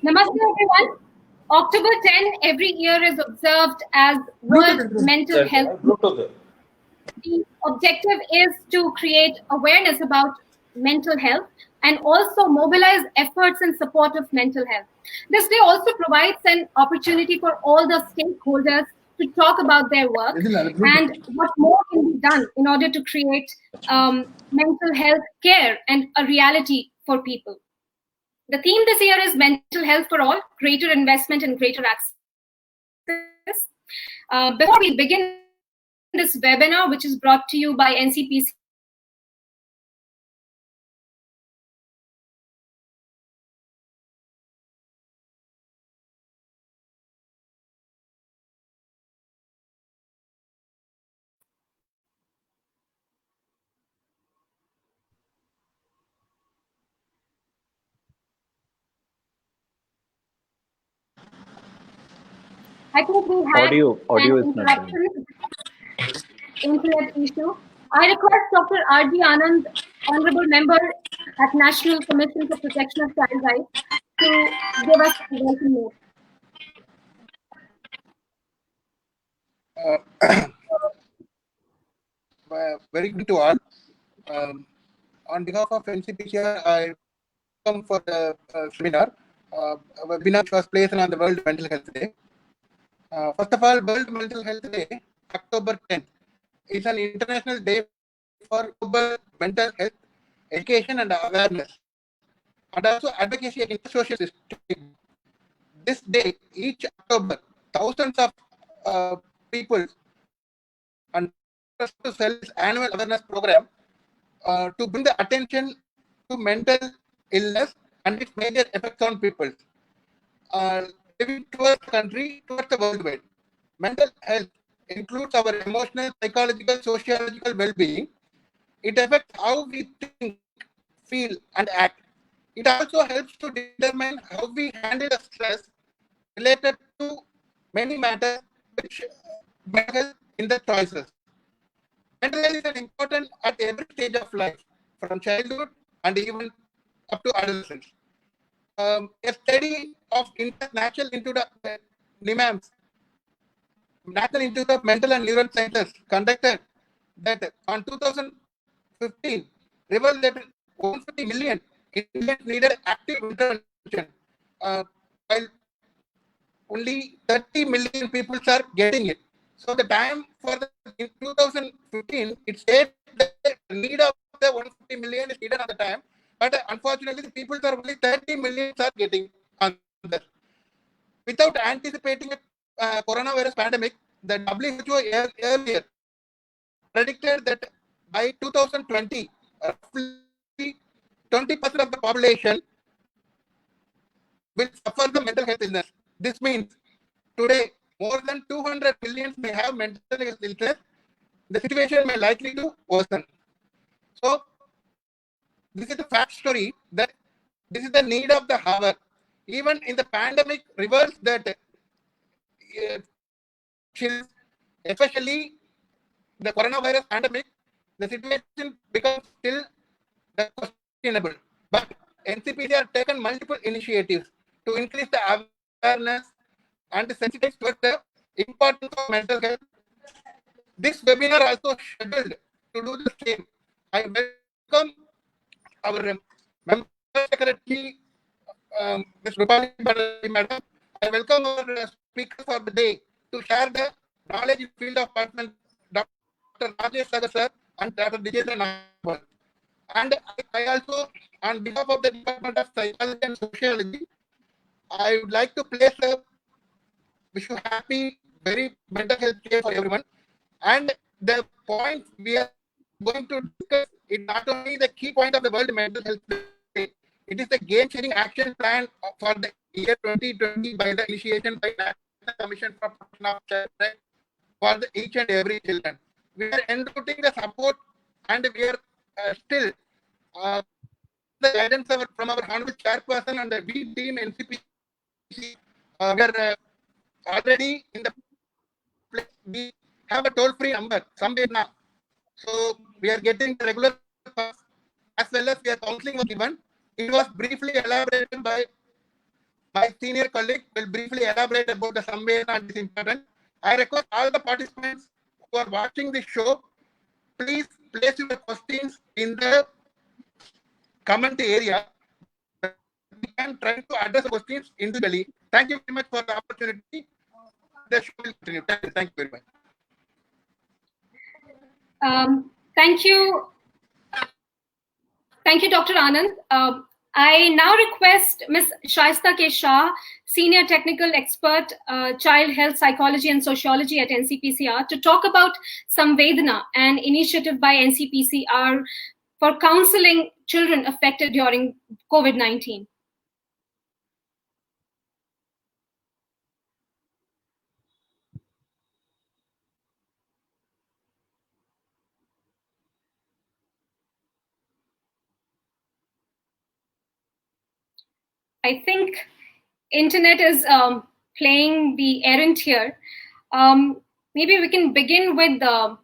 Namaste everyone. October 10 every year is observed as World Mental Health. The objective is to create awareness about mental health and also mobilize efforts in support of mental health. This day also provides an opportunity for all the stakeholders to talk about their work and what more can be done in order to create mental health care and a reality for people. The theme this year is mental health for all, greater investment and greater access. Before we begin this webinar, which is brought to you by NCPC, I think we had audio an is not done. interruption, internet issue. I request Dr. R.G. Anand, Honorable Member at National Commission for Protection of Child Rights, to give us a welcome note. Very good to all. On behalf of NCPCR, I come for the seminar. A webinar which was placed on the World Mental Health Day. First of all, World Mental Health Day, October 10th, is an international day for global mental health, education and awareness, and also advocacy against social system. This day, each October, thousands of people and to sell this annual awareness program to bring the attention to mental illness and its major effects on people. Living towards the country, towards the worldwide. Mental health includes our emotional, psychological, sociological well-being. It affects how we think, feel, and act. It also helps to determine how we handle the stress related to many matters which matter in the choices. Mental health is important at every stage of life, from childhood and even up to adolescence. A study of National Institute of NIMHANS, National Institute of Mental and Neural Sciences, conducted that on 2015 revealed that 150 million Indians needed active intervention, while only 30 million people are getting it. So the time for in 2015, it stated that the need of the 150 million is needed at the time, but unfortunately, the people are only 30 million are getting on that. Without anticipating a coronavirus pandemic, the WHO earlier predicted that by 2020, roughly 20% of the population will suffer the mental health illness. This means today more than 200 million may have mental health illness. The situation may likely to worsen. So this is a fact story that this is the need of the hour. Even in the pandemic reverse that, especially the coronavirus pandemic, the situation becomes still questionable. But NCPC has taken multiple initiatives to increase the awareness and sensitize towards the importance of mental health. This webinar also scheduled to do the same. I welcome our member secretary, Ms. Rupali Bharati Madam. I welcome our speakers for the day to share the knowledge in field of partner, Dr. Rajesh Sagar sir and Dr. Dijendra Nagwal. And I also, on behalf of the Department of Psychology and Sociology, I would like to place a wish you happy, very mental health care for everyone. And the point we are going to discuss is not only the key point of the World Mental Health Day, it is the game-changing action plan for the year 2020 by the initiation by National Commission for Protection of Child Rights for each and every children. We are enrolling the support and we are still the guidance from our honorable chairperson and the we team NCPC. We are already in the place. We have a toll-free number somewhere now. So we are getting the regular pass as well as we are counseling was given. It was briefly elaborated by my senior colleague. Will briefly elaborate about the Samveda and its importance. I request all the participants who are watching this show, please place your questions in the comment area. We can try to address the questions individually. Thank you very much for the opportunity. The show will continue. Thank you very much. Thank you. Thank you, Dr. Anand. I now request Ms. Shaista K. Shah, Senior Technical Expert, Child Health Psychology and Sociology at NCPCR, to talk about Samvedana, an initiative by NCPCR for counseling children affected during COVID-19. I think internet is playing the errand here. Maybe we can begin with the...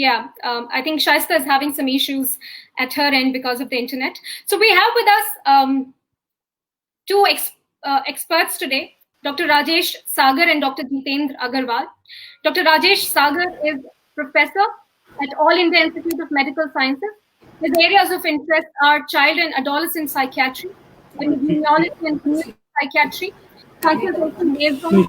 I think Shaista is having some issues at her end because of the internet. So we have with us two experts today, Dr. Rajesh Sagar and Dr. Jitendra Agarwal. Dr. Rajesh Sagar is professor at All India Institute of Medical Sciences. His areas of interest are child and adolescent psychiatry, immunology and clinical psychiatry, consultation based on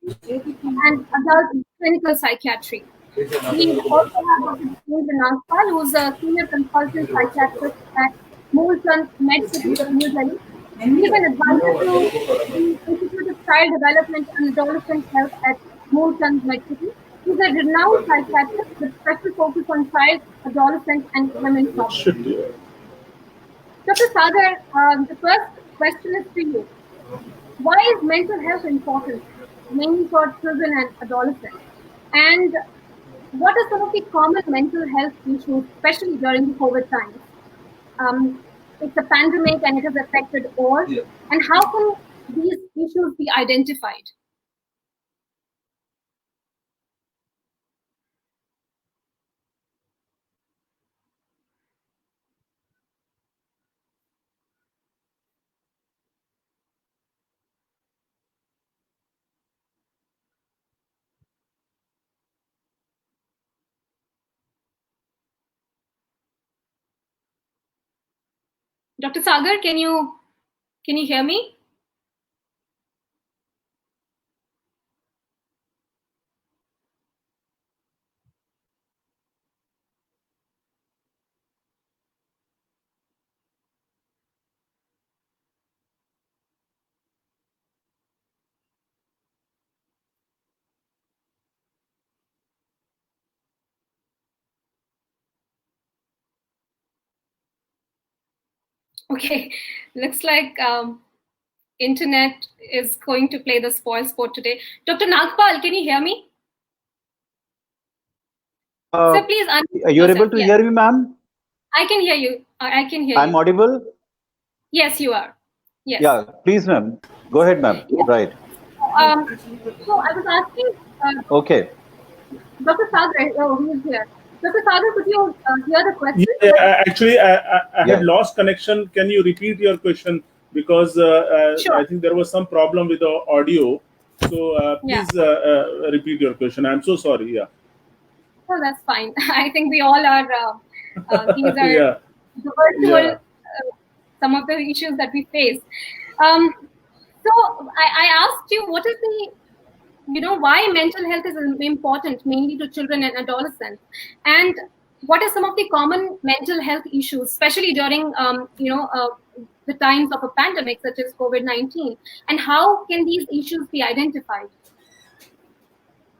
psychiatry, and adult clinical psychiatry. We also have Dr. Jitendra Nagpal, who's a senior consultant psychiatrist at Moolchand Medcity, New Delhi. He is an advisor to the Institute of Child Development and Adolescent Health at Moolchand Medcity. He's a renowned psychiatrist with special focus on child, adolescent, and women problems. Dr. Sagar, the first question is to you. Why is mental health important, mainly for children and adolescents? And what are some of the common mental health issues, especially during the COVID times? It's a pandemic and it has affected all. And how can these issues be identified? Dr. Sagar, can you hear me? Okay, looks like internet is going to play the spoil sport today. Dr. Nagpal, can you hear me? Sir, please unmute you're able to hear me, ma'am? I can hear you. I can hear you. I'm audible? Yes, you are. Yes. Yeah, please, ma'am. Go ahead, ma'am. Yes. Right. So I was asking... okay. Dr. Sagar, who is here? Dr. Sagar, could you hear the question? Yeah, actually, I had lost connection. Can you repeat your question? Because sure. I think there was some problem with the audio. So please repeat your question. I'm so sorry. Yeah. Oh, that's fine. I think we all are. These are the virtual, some of the issues that we face. So I asked you, what is the, why mental health is important, mainly to children and adolescents, and what are some of the common mental health issues, especially during, the times of a pandemic such as COVID-19, and how can these issues be identified?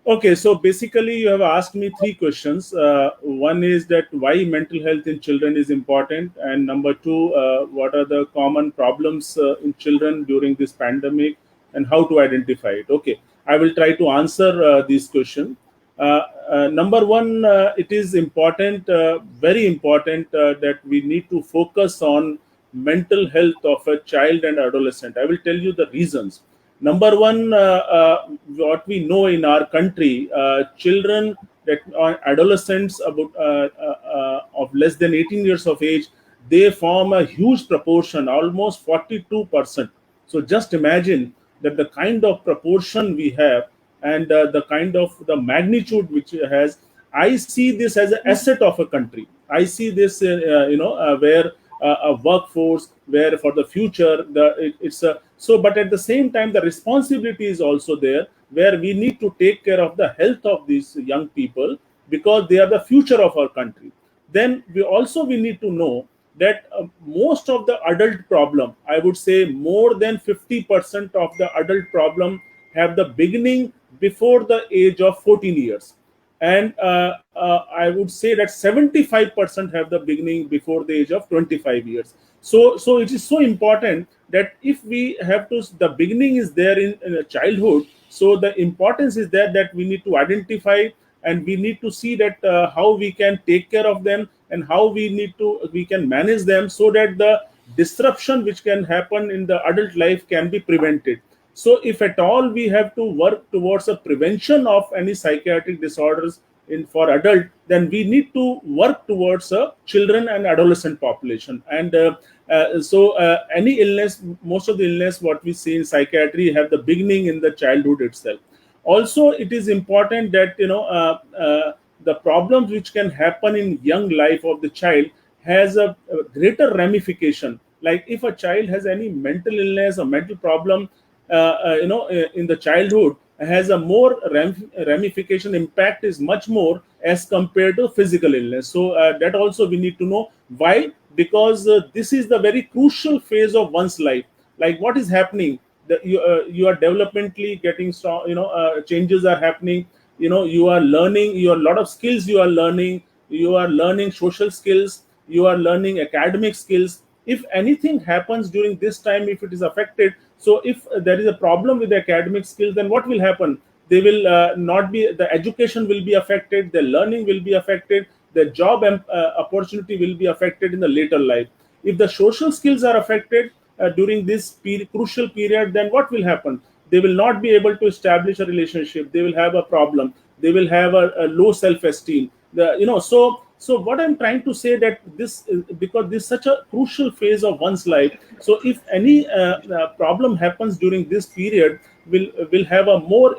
Okay, so basically you have asked me three questions. One is that why mental health in children is important, and number two, what are the common problems in children during this pandemic, and how to identify it. Okay, I will try to answer these questions. Number one, it is important, very important, that we need to focus on mental health of a child and adolescent. I will tell you the reasons. Number one, what we know in our country, children that adolescents of less than 18 years of age, they form a huge proportion, almost 42%. So just imagine that the kind of proportion we have, and the kind of the magnitude which it has. I see this as an asset of a country. I see this where a workforce where for the future it's a, so, but at the same time the responsibility is also there, where we need to take care of the health of these young people, because they are the future of our country. Then we need to know that most of the adult problem, I would say more than 50% of the adult problem, have the beginning before the age of 14 years. And I would say that 75% have the beginning before the age of 25 years. So it is so important that if we have to, the beginning is there in childhood. So the importance is there that we need to identify, and we need to see that how we can take care of them, and how we can manage them, so that the disruption which can happen in the adult life can be prevented. So if at all we have to work towards a prevention of any psychiatric disorders for adult, then we need to work towards a children and adolescent population. And any illness, most of the illness what we see in psychiatry have the beginning in the childhood itself. Also, it is important that the problems which can happen in young life of the child has a greater ramification. Like if a child has any mental illness or mental problem, in the childhood, has a more ramification impact, is much more as compared to physical illness. So that also we need to know. Why? Because this is the very crucial phase of one's life. Like what is happening, you are developmentally getting strong, changes are happening, you are learning, a lot of skills you are learning social skills, you are learning academic skills. If anything happens during this time, if it is affected, so if there is a problem with the academic skills, then what will happen? They will not be, the education will be affected, the learning will be affected, the job opportunity will be affected in the later life. If the social skills are affected during this crucial period, then what will happen? They will not be able to establish a relationship, they will have a problem, they will have a low self-esteem. So what I'm trying to say, that this is because this is such a crucial phase of one's life. So if any problem happens during this period, will have a more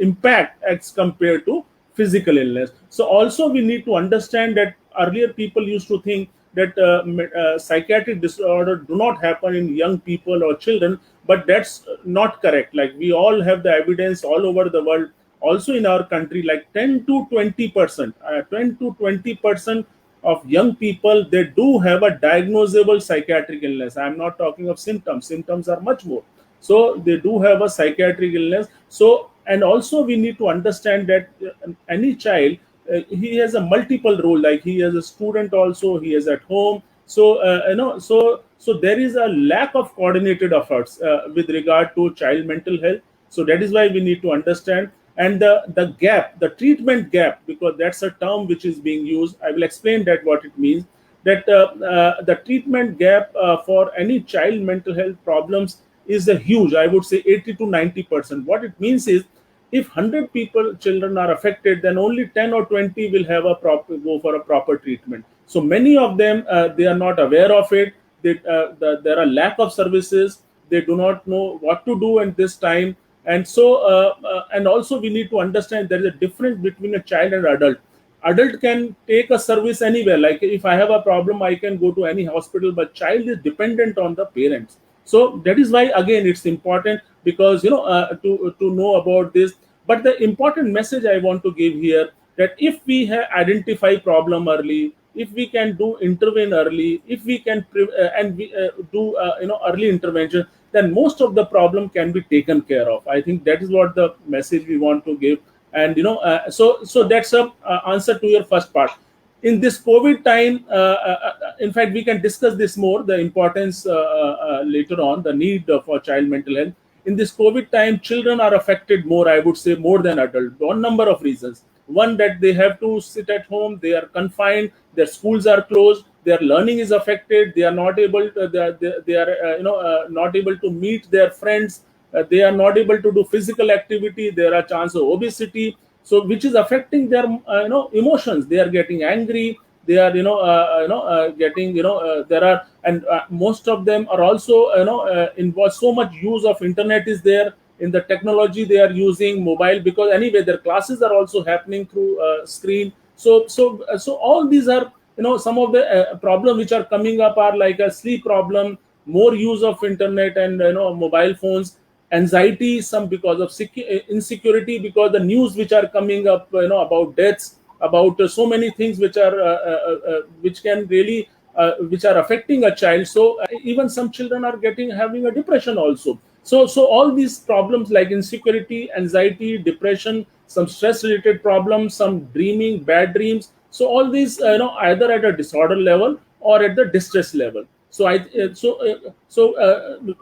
impact as compared to physical illness. So also we need to understand that earlier people used to think that psychiatric disorder do not happen in young people or children, but that's not correct. Like we all have the evidence all over the world, also in our country, like 10 to 20% of young people, they do have a diagnosable psychiatric illness. I'm not talking of symptoms are much more. So they do have a psychiatric illness. So, and also we need to understand that any child, he has a multiple role, like he is a student also, he is at home. So so there is a lack of coordinated efforts with regard to child mental health. So that is why we need to understand. And the gap, the treatment gap, because that's a term which is being used, I will explain that what it means, that the treatment gap for any child mental health problems is a huge, I would say 80 to 90%. What it means is, if 100 children are affected, then only 10 or 20 will have go for a proper treatment. So many of them, they are not aware of it. There are lack of services. They do not know what to do at this time. And so, and also we need to understand there is a difference between a child and adult. Adult can take a service anywhere. Like if I have a problem, I can go to any hospital, but child is dependent on the parents. So that is why, again, it's important, because, to know about this. But the important message I want to give here, that if we identify problem early, if we can intervene early, if we can do early intervention, then most of the problem can be taken care of. I think that is what the message we want to give. And so that's a answer to your first part. In this COVID time, in fact, we can discuss this more, the importance later on, the need for child mental health. In this COVID time, children are affected more, I would say, more than adults, for a number of reasons. One, that they have to sit at home, they are confined, their schools are closed, their learning is affected, they are not able to, they are not able to meet their friends, they are not able to do physical activity, there are chances of obesity. so which is affecting their emotions. They are getting angry, they are getting there are, and most of them are also involved. So much use of internet is there in the technology they are using, mobile, because anyway their classes are also happening through screen. So all these are some of the problems which are coming up are like a sleep problem, more use of internet and mobile phones, anxiety, some because of insecurity, because the news which are coming up about deaths, about so many things which are which can really which are affecting a child. So even some children are having a depression also. So all these problems like insecurity, anxiety, depression, some stress related problems, some dreaming, bad dreams, so all these either at a disorder level or at the distress level. So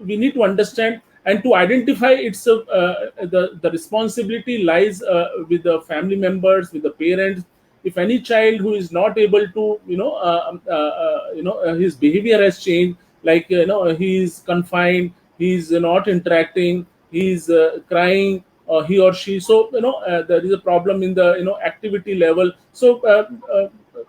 we need to understand and to identify it's the responsibility lies with the family members, with the parents. If any child who is not able to his behavior has changed, like he is confined, he is not interacting, he is crying, he or she, so there is a problem in the activity level. So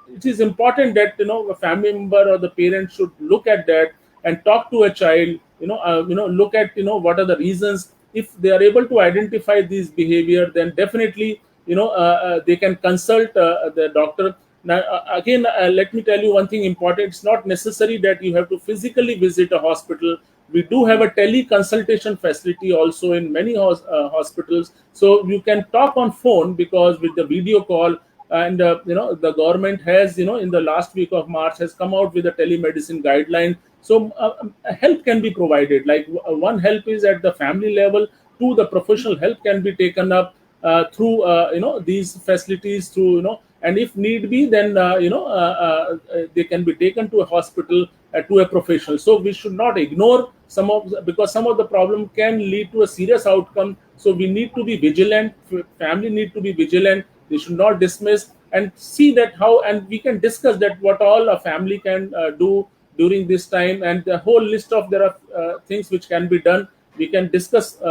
it is important that a family member or the parent should look at that and talk to a child, look at what are the reasons. If they are able to identify these behavior, then definitely they can consult the doctor. Now again, let me tell you one thing important. It's not necessary that you have to physically visit a hospital. We do have a teleconsultation facility also in many hospitals, so you can talk on phone, because with the video call, and the government has in the last week of March has come out with a telemedicine guideline. So help can be provided, like one help is at the family level, two the professional help can be taken up through these facilities, through and if need be, then they can be taken to a hospital, to a professional. So we should not ignore because some of the problem can lead to a serious outcome. So we need to be vigilant, family need to be vigilant. They should not dismiss, and see that how, and we can discuss that what all a family can do during this time, and the whole list of there are things which can be done. We can discuss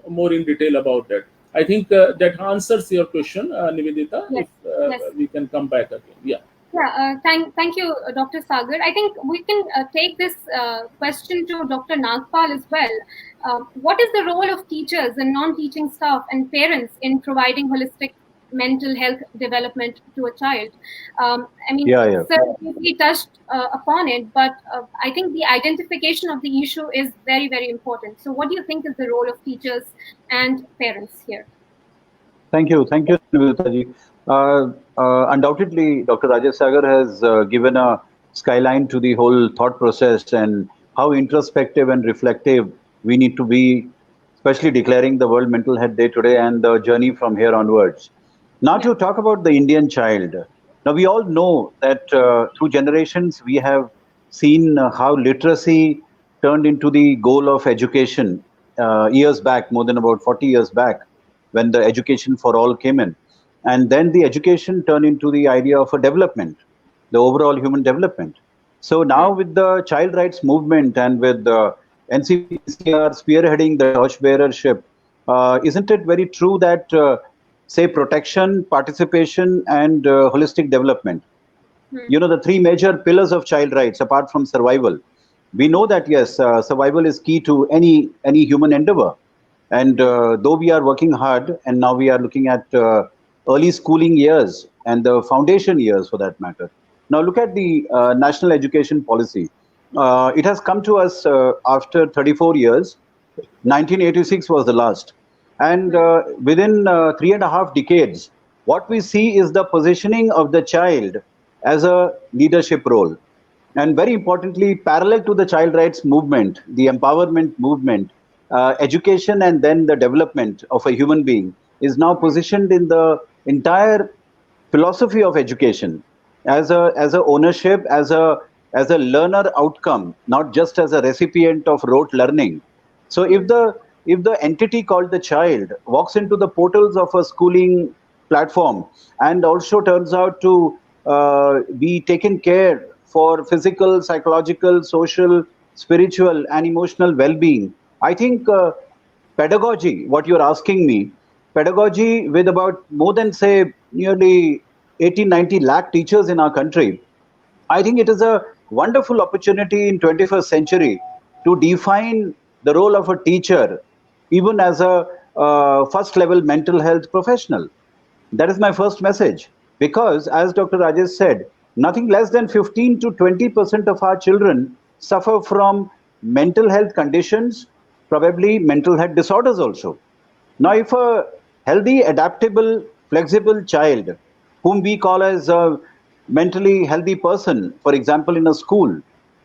more in detail about that. I think that answers your question, Nivedita. Yes. If we can come back again. Yeah. Yeah, thank you, Dr. Sagar. I think we can take this question to Dr. Nagpal as well. What is the role of teachers and non-teaching staff and parents in providing holistic mental health development to a child? I mean, sir, we touched upon it, but I think the identification of the issue is very, very important. So what do you think is the role of teachers and parents here? Thank you, Nivedita ji. Undoubtedly, Dr. Rajesh Sagar has given a skyline to the whole thought process and how introspective and reflective we need to be, especially declaring the World Mental Health Day today and the journey from here onwards. Now to talk about the Indian child. Now we all know that through generations we have seen how literacy turned into the goal of education years back, more than about 40 years back, when the education for all came in. And then the education turned into the idea of a development, the overall human development. So now with the child rights movement and with the NCPCR spearheading the torchbearership, isn't it very true that, say, protection, participation, and holistic development, the three major pillars of child rights, apart from survival, we know that, yes, survival is key to any human endeavor. And though we are working hard, and now we are looking at early schooling years and the foundation years for that matter. Now look at the national education policy. It has come to us after 34 years. 1986 was the last. And within 3.5 decades, what we see is the positioning of the child as a leadership role. And very importantly, parallel to the child rights movement, the empowerment movement, education and then the development of a human being is now positioned in the entire philosophy of education as a ownership, as a learner outcome, not just as a recipient of rote learning. So if the entity called the child walks into the portals of a schooling platform and also turns out to be taken care for physical, psychological, social, spiritual, and emotional well-being, I think pedagogy, what you're asking me, pedagogy with about more than, say, nearly 80-90 lakh teachers in our country, I think it is a wonderful opportunity in 21st century to define the role of a teacher, even as a first level mental health professional. That is my first message. Because, as Dr. Rajesh said, nothing less than 15 to 20% of our children suffer from mental health conditions, probably mental health disorders also. Now, if a healthy, adaptable, flexible child, whom we call as a mentally healthy person, for example, in a school,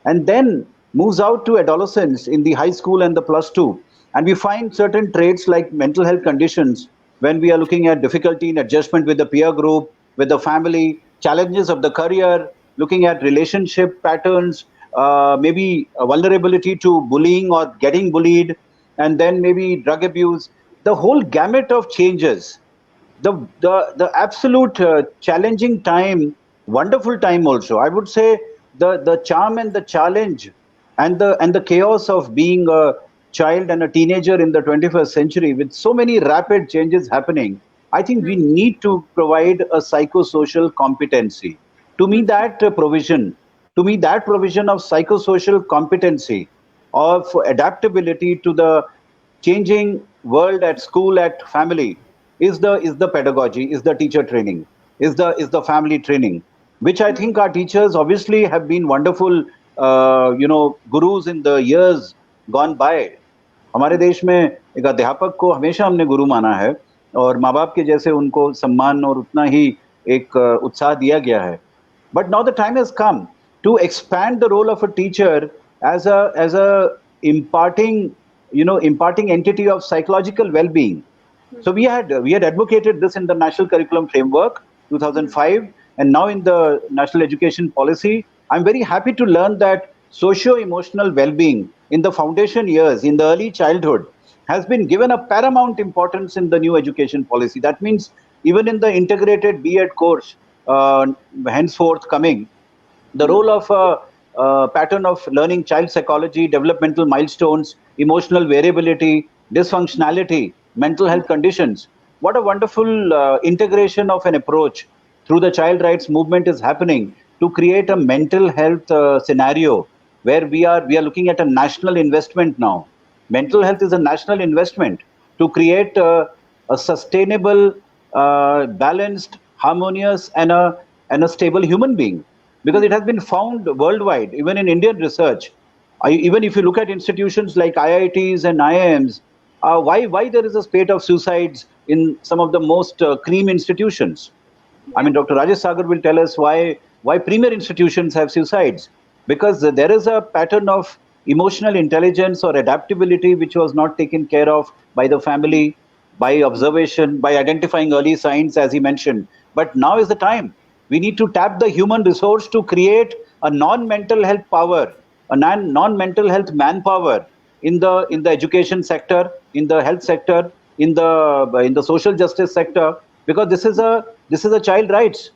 and then moves out to adolescence in the high school and the plus two, and we find certain traits like mental health conditions when we are looking at difficulty in adjustment with the peer group, with the family, challenges of the career, looking at relationship patterns, maybe a vulnerability to bullying or getting bullied, and then maybe drug abuse, the whole gamut of changes, the absolute challenging time, wonderful time also. I would say the charm and the challenge and the chaos of being a child and a teenager in the 21st century with so many rapid changes happening. I think we need to provide a psychosocial competency. To me, that provision of psychosocial competency, of adaptability to the changing world at school, at family, is the pedagogy, is the teacher training, is the family training, which I think our teachers obviously have been wonderful, gurus in the years gone by. हमारे देश में एक अध्यापक को हमेशा हमने गुरु माना है और माँ बाप के जैसे उनको सम्मान और उतना ही एक उत्साह दिया गया है. But now the time has come to expand the role of a teacher as a imparting entity of psychological well-being. So we had advocated this in the National Curriculum Framework 2005, and now in the National Education Policy. I'm very happy to learn that socio-emotional well-being in the foundation years, in the early childhood, has been given a paramount importance in the new education policy. That means even in the integrated B.Ed course, henceforth coming, the role of a pattern of learning child psychology, developmental milestones, emotional variability, dysfunctionality, mental health conditions. What a wonderful integration of an approach through the child rights movement is happening to create a mental health scenario where we are looking at a national investment now. Mental health is a national investment to create a sustainable, balanced, harmonious, and a stable human being. Because it has been found worldwide, even in Indian research, even if you look at institutions like IITs and IIMs, why there is a spate of suicides in some of the most cream institutions. I mean, Dr. Rajesh Sagar will tell us why premier institutions have suicides. Because there is a pattern of emotional intelligence or adaptability which was not taken care of by the family, by observation, by identifying early signs, as he mentioned. But now is the time. We need to tap the human resource to create a non-mental health power, a non-mental health manpower in the education sector, in the health sector, in the social justice sector, because this is a child rights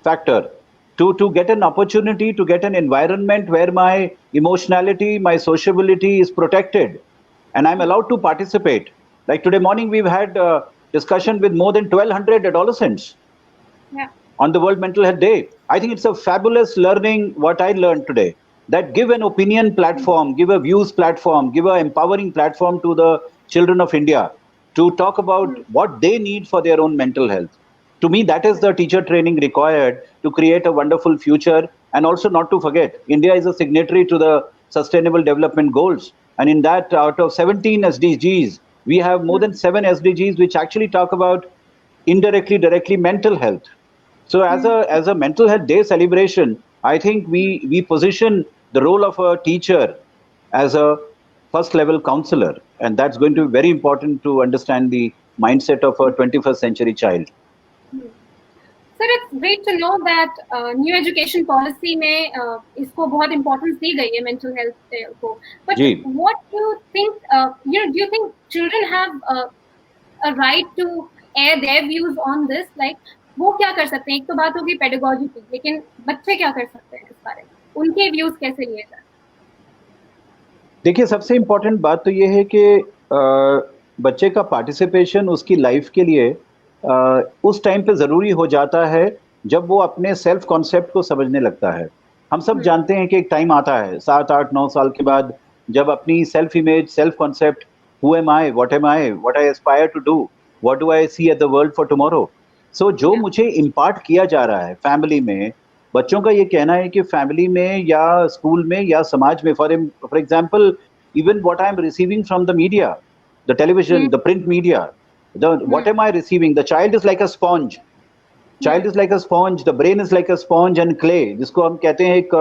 factor. To get an opportunity, to get an environment where my emotionality, my sociability is protected, and I'm allowed to participate. Like today morning, we've had a discussion with more than 1,200 adolescents on the World Mental Health Day. I think it's a fabulous learning what I learned today, that give an opinion platform, give a views platform, give an empowering platform to the children of India to talk about what they need for their own mental health. To me, that is the teacher training required to create a wonderful future. And also not to forget, India is a signatory to the Sustainable Development Goals. And in that, out of 17 SDGs, we have more than 7 SDGs which actually talk about indirectly, directly mental health. So as a mental health day celebration, I think we position the role of a teacher as a first level counselor. And that's going to be very important to understand the mindset of a 21st century child. Sir, it's great to know that new education policy में इसको बहुत importance दी गई है mental health को. But what do you think? Do you think children have a right to air their views on this? Like वो क्या कर सकते हैं? एक तो बात होगी pedagogy की, लेकिन बच्चे क्या कर सकते हैं इस बारे में? उनके views कैसे लिए जाए? देखिए, सबसे इम्पोर्टेंट बात तो ये है कि बच्चे का पार्टिसिपेशन उसकी लाइफ के लिए उस टाइम पे ज़रूरी हो जाता है जब वो अपने सेल्फ कॉन्सेप्ट को समझने लगता है। हम सब जानते हैं कि एक टाइम आता है 7, 8, 9 साल के बाद, जब अपनी self image, self concept, who am I, what I aspire to do, what do I see at the world for tomorrow. So जो मुझे इम्पार्ट किया जा रहा है फैमिली में, बच्चों का ये कहना है कि फैमिली में या स्कूल में या समाज में, for example even what I am receiving from the media, the television, the print media, what am I receiving? The child is like a sponge. Child is like a sponge. The brain is like a sponge and clay, जिसको हम कहते हैं एक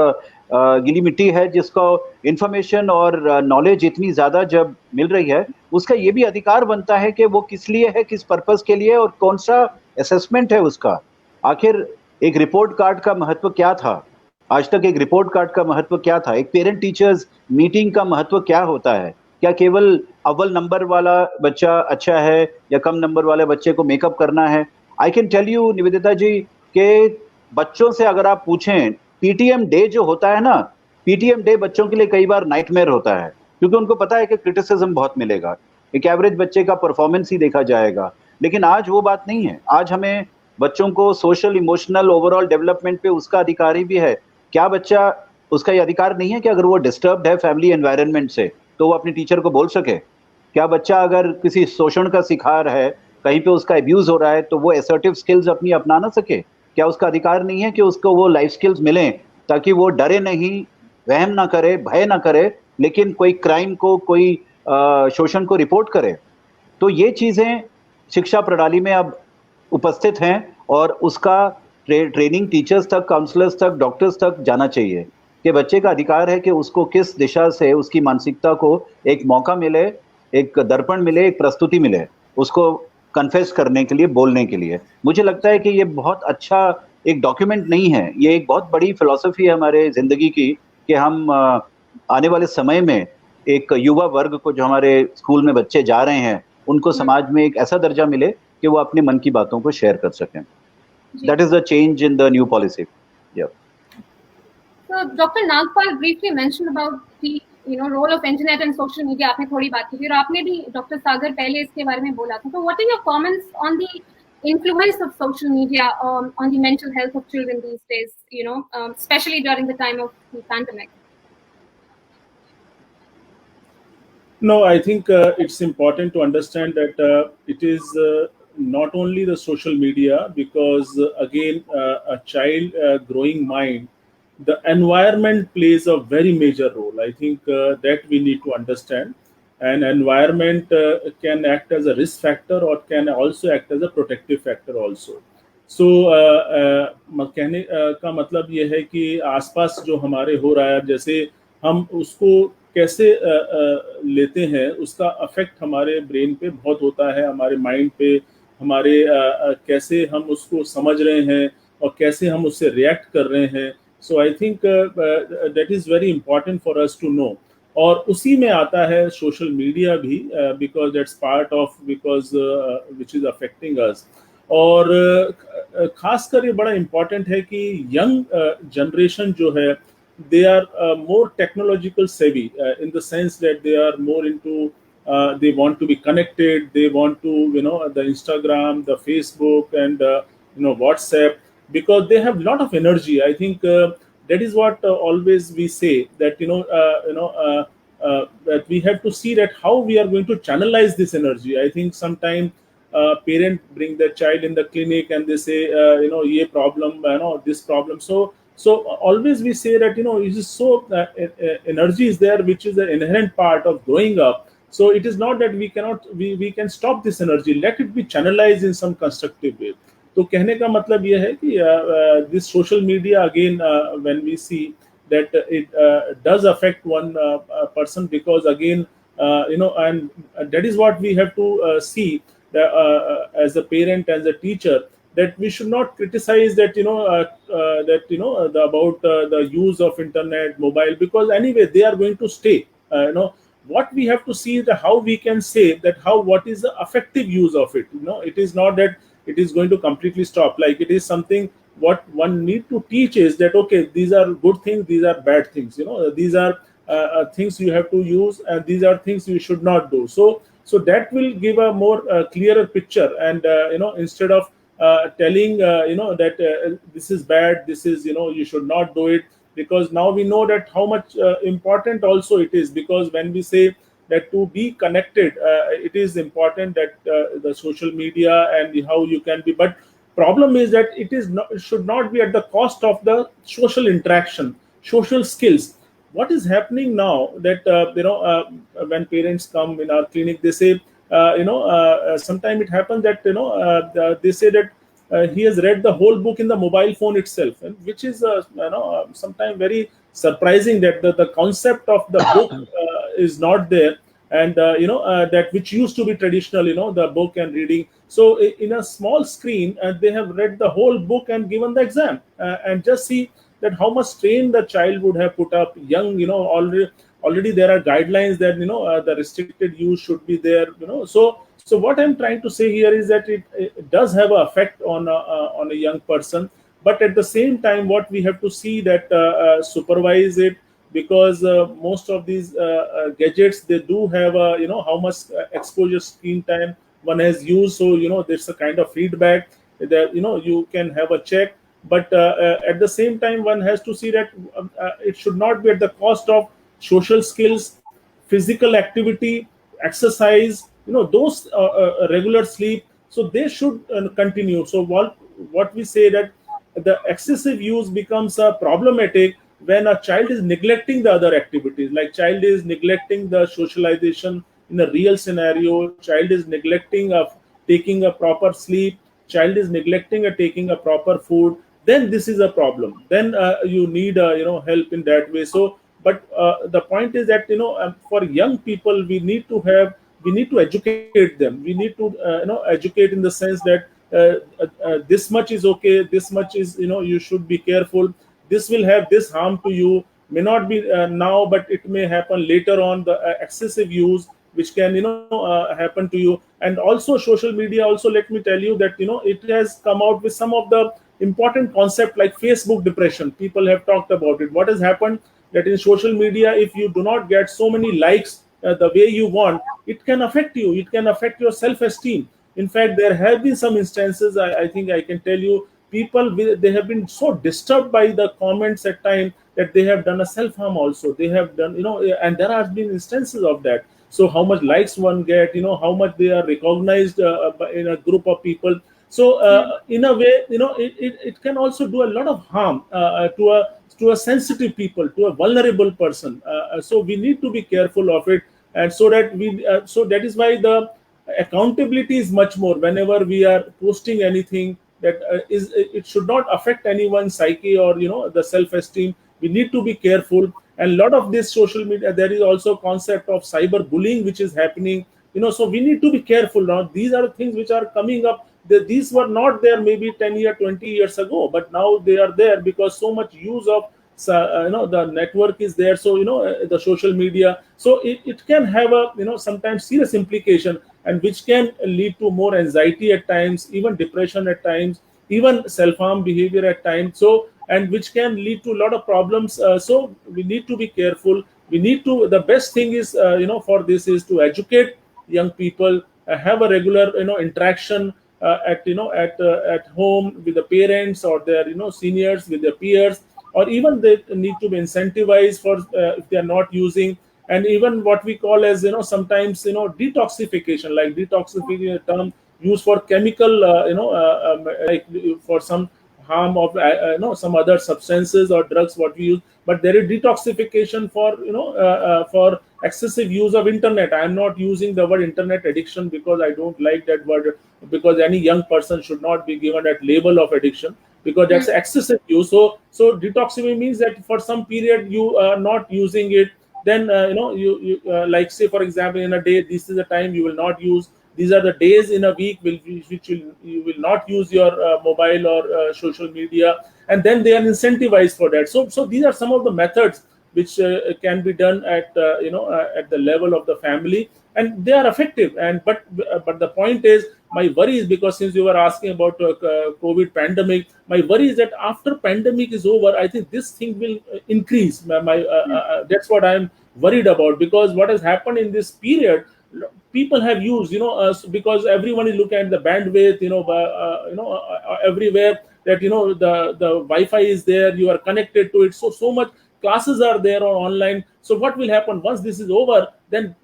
गीली मिट्टी है, जिसको information और नॉलेज इतनी ज्यादा जब मिल रही है, उसका ये भी अधिकार बनता है कि वो किस लिए है, किस पर्पस के लिए, और कौन सा असेसमेंट है उसका। आखिर एक रिपोर्ट कार्ड का महत्व क्या था? आज तक एक रिपोर्ट कार्ड का महत्व क्या था? एक पेरेंट टीचर्स मीटिंग का महत्व क्या होता है? क्या केवल अव्वल नंबर वाला बच्चा अच्छा है या कम नंबर वाले बच्चे को मेकअप करना है? I can tell you Nivedita ji के बच्चों से अगर आप पूछें, पीटीएम डे जो होता है ना, पीटीएम डे बच्चों के लिए कई बार नाइटमेयर होता है, क्योंकि उनको पता है कि क्रिटिसिज्म बहुत मिलेगा, एक एवरेज बच्चे का परफॉर्मेंस ही देखा जाएगा। लेकिन आज वो बात नहीं है। आज हमें बच्चों को सोशल, इमोशनल, ओवरऑल डेवलपमेंट पे उसका अधिकार भी है। क्या बच्चा, उसका ये अधिकार नहीं है कि अगर वो डिस्टर्ब्ड है फैमिली एनवायरनमेंट से तो वो अपने टीचर को बोल सके? क्या बच्चा अगर किसी शोषण का शिकार है, कहीं पे उसका अब्यूज हो रहा है, तो वो असर्टिव स्किल्स अपनी अपना ना सके? क्या उसका अधिकार नहीं है कि उसको वो लाइफ स्किल्स मिलें ताकि वो डरे नहीं, वहम ना करे, भय ना करे, लेकिन कोई क्राइम को, कोई शोषण को रिपोर्ट करे? तो ये चीजें शिक्षा प्रणाली में अब उपस्थित हैं और उसका ट्रेनिंग टीचर्स तक, काउंसलर्स तक, डॉक्टर्स तक जाना चाहिए कि बच्चे का अधिकार है कि उसको किस दिशा से उसकी मानसिकता को एक मौका मिले, एक दर्पण मिले, एक प्रस्तुति मिले उसको कन्फेस करने के लिए, बोलने के लिए। मुझे लगता है कि ये बहुत अच्छा एक डॉक्यूमेंट नहीं है, ये एक बहुत बड़ी फिलॉसफी है हमारे जिंदगी की कि हम आने वाले समय में एक युवा वर्ग को, जो हमारे स्कूल में बच्चे जा रहे हैं, उनको समाज में एक ऐसा दर्जा मिले कि वो अपने मन की बातों को शेयर कर सकें। That is the change in the new policy. Yeah. So Dr. Nagpal briefly mentioned about the role of internet and social media. आपने थोड़ी बात की थी और आपने भी डॉक्टर सागर पहले इसके बारे में बोला था. So what are your comments on the influence of social media on the mental health of children these days? Especially during the time of the pandemic. No, I think it's important to understand that it is not only the social media, because again, a child growing mind, the environment plays a very major role. I think that we need to understand. And environment can act as a risk factor or can also act as a protective factor also. So कहने का मतलब ये है कि आसपास जो हमारे हो रहा है, जैसे हम उसको कैसे लेते हैं, उसका अफेक्ट हमारे ब्रेन पे बहुत होता है, हमारे माइंड पे, हमारे कैसे हम उसको समझ रहे हैं और कैसे हम उससे रिएक्ट कर रहे हैं. So I think that is very important for us to know. और उसी में आता है सोशल मीडिया भी, because that's part of, because which is affecting us. और खासकर ये बड़ा इम्पॉर्टेंट है कि यंग जनरेशन जो है, they are more technological savvy in the sense that they are more into they want to be connected, they want to the Instagram, the Facebook, and WhatsApp, because they have a lot of energy. I think that is what always we say, that that we have to see that how we are going to channelize this energy. I think sometimes parents bring their child in the clinic and they say ye problem, this problem. So always we say that it is so energy is there, which is an inherent part of growing up. So it is not that we cannot, we can stop this energy. Let it be channelized in some constructive way. तो कहने का मतलब ये है कि this social media again, when we see that it does affect one person, because again and that is what we have to see that, as a parent, as a teacher, that we should not criticize that about the use of internet, mobile, because anyway they are going to stay. What we have to see is that how we can say that what is the effective use of it. It is not that it is going to completely stop. Like, it is something what one need to teach is that, okay, these are good things, these are bad things. These are things you have to use, and these are things you should not do. So So that will give a more clearer picture. And instead of telling that this is bad, this is, you should not do it, because now we know that how much important also it is. Because when we say that to be connected, it is important that the social media and how you can be, but problem is that it should not be at the cost of the social interaction, social skills. What is happening now that when parents come in our clinic, they say sometimes it happens that they say that he has read the whole book in the mobile phone itself, and which is sometimes very surprising, that the concept of the book is not there. And that which used to be traditional, the book and reading. So in a small screen, they have read the whole book and given the exam, and just see that how much strain the child would have put up young. Already there are guidelines that the restricted use should be there. So what I'm trying to say here is that it does have an effect on a young person, but at the same time, what we have to see that supervise it, because most of these gadgets, they do have how much exposure, screen time one has used. So there's a kind of feedback that you can have a check. But at the same time, one has to see that it should not be at the cost of social skills, physical activity, exercise, those regular sleep. So they should continue. So what we say that the excessive use becomes problematic when a child is neglecting the other activities, like child is neglecting the socialization in a real scenario, child is neglecting of taking a proper sleep, child is neglecting taking a proper food. Then this is a problem. Then you need help in that way. So but the point is that for young people, we need to educate them. We need to educate in the sense that this much is okay, this much is, you should be careful, this will have this harm to you, may not be now, but it may happen later on, the excessive use which can happen to you. And also social media also, let me tell you that it has come out with some of the important concept like Facebook depression. People have talked about it. What has happened that in social media, if you do not get so many likes the way you want, it can affect you, it can affect your self-esteem. In fact, there have been some instances, I think I can tell you, people they have been so disturbed by the comments at times that they have done a self-harm also. They have done, and there have been instances of that. So how much likes one get, how much they are recognized in a group of people. So in a way, it can also do a lot of harm to a sensitive people, to a vulnerable person. So we need to be careful of it, and so that is why the accountability is much more whenever we are posting anything that it should not affect anyone's psyche or the self-esteem. We need to be careful. And a lot of this social media, there is also concept of cyber bullying which is happening. So we need to be careful now. These are things which are coming up. These were not there maybe 10 years, 20 years ago, but now they are there because so much use of the network is there. So the social media, so it can have a sometimes serious implication, and which can lead to more anxiety at times, even depression at times, even self-harm behavior at times. So, and which can lead to a lot of problems. So we need to be careful. We need to, the best thing is for this is to educate young people, have a regular interaction at home with the parents or their seniors, with their peers, or even they need to be incentivized for if they are not using. And even what we call as sometimes detoxification, like detoxification term used for chemical like for some harm of some other substances or drugs what we use. But there is detoxification for excessive use of internet. I am not using the word internet addiction because I don't like that word, because any young person should not be given that label of addiction, because that's excessive use. So detoxifying means that for some period you are not using it. Then you like, say for example, in a day, this is the time you will not use. These are the days in a week which you will not use your mobile or social media, and then they are incentivized for that. So these are some of the methods which can be done at at the level of the family, and they are effective. And but the point is, my worry is, because since you were asking about COVID pandemic, my worry is that after pandemic is over, I think this thing will increase. That's what I'm worried about, because what has happened in this period, people have used, because everyone is looking at the bandwidth, everywhere, that the Wi-Fi is there, you are connected to it, so much classes are there or online. So what will happen once this is over? Then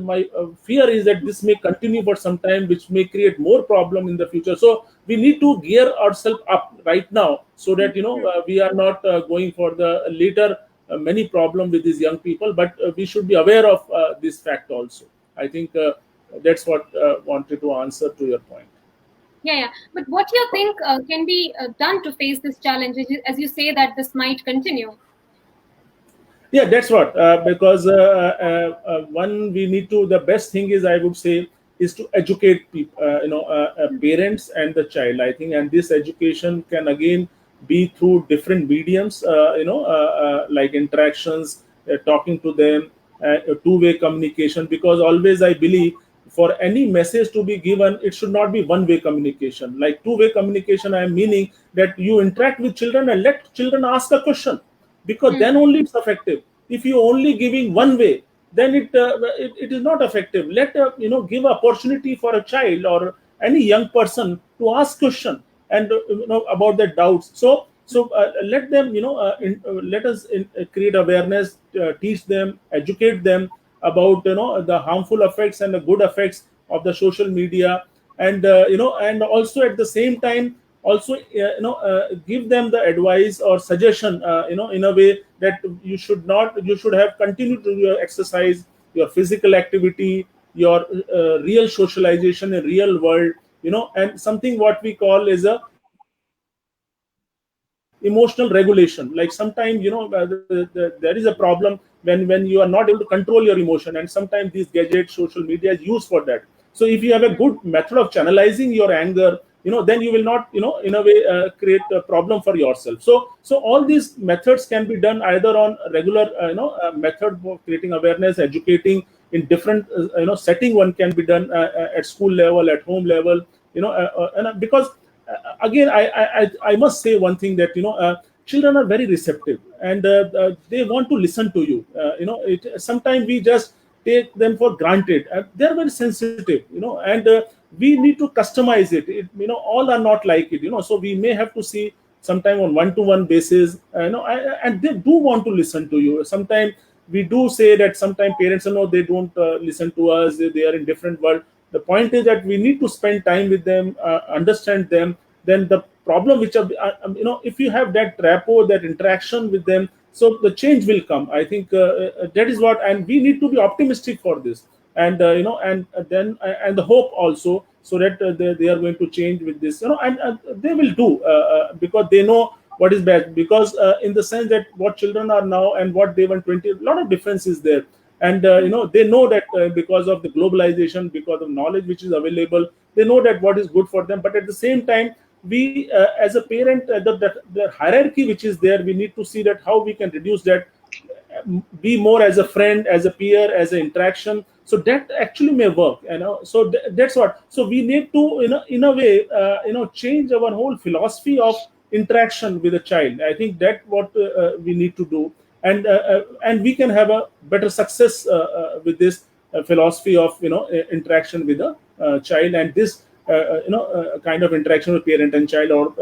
my fear is that this may continue for some time, which may create more problem in the future. So we need to gear ourselves up right now, so that we are not going for the later many problem with these young people. But we should be aware of this fact also. I think that's what wanted to answer to your point. Yeah. But what do you think can be done to face this challenge, as you say that this might continue? Yeah, that's what, because one, we need to, the best thing is, I would say, is to educate people, parents and the child, I think. And this education can again be through different mediums, like interactions, talking to them, two-way communication. Because always I believe, for any message to be given, it should not be one-way communication. Like two-way communication, I am meaning that you interact with children and let children ask a question, because then only it's effective. If you only giving one way, then it is not effective. Let give opportunity for a child or any young person to ask question and about their doubts. So let them let us create awareness, teach them, educate them about the harmful effects and the good effects of the social media. And and also at the same time, also give them the advice or suggestion, in a way that you should have continued to your exercise, your physical activity, your real socialization in real world, and something what we call is a emotional regulation. Like sometimes there is a problem when you are not able to control your emotion, and sometimes these gadgets, social media is used for that. So if you have a good method of channelizing your anger, then you will not in a way create a problem for yourself. So all these methods can be done either on regular method of creating awareness, educating in different setting. One can be done at school level, at home level, because again, I must say one thing, that children are very receptive, and they want to listen to you. Sometimes we just take them for granted. They're very sensitive, and we need to customize it. All are not like it. So we may have to see sometime on one-to-one basis, and they do want to listen to you. Sometimes we do say that sometimes parents they don't listen to us, they are in different world. The point is that we need to spend time with them, understand them. Then the problem which are, if you have that rapport, that interaction with them, so the change will come. I think that is what, and we need to be optimistic for this, and and then and the hope also, so that they are going to change with this, and they will do, because they know what is best. Because in the sense that what children are now and what they were 20, a lot of difference is there. And they know that because of the globalization, because of knowledge which is available, they know that what is good for them. But at the same time, we as a parent, the hierarchy which is there, we need to see that how we can reduce that, be more as a friend, as a peer, as an interaction, so that actually may work. So that's what. So we need to in a way change our whole philosophy of interaction with a child. I think that what we need to do. And we can have a better success with this philosophy of interaction with a child, and this kind of interaction with parent and child, or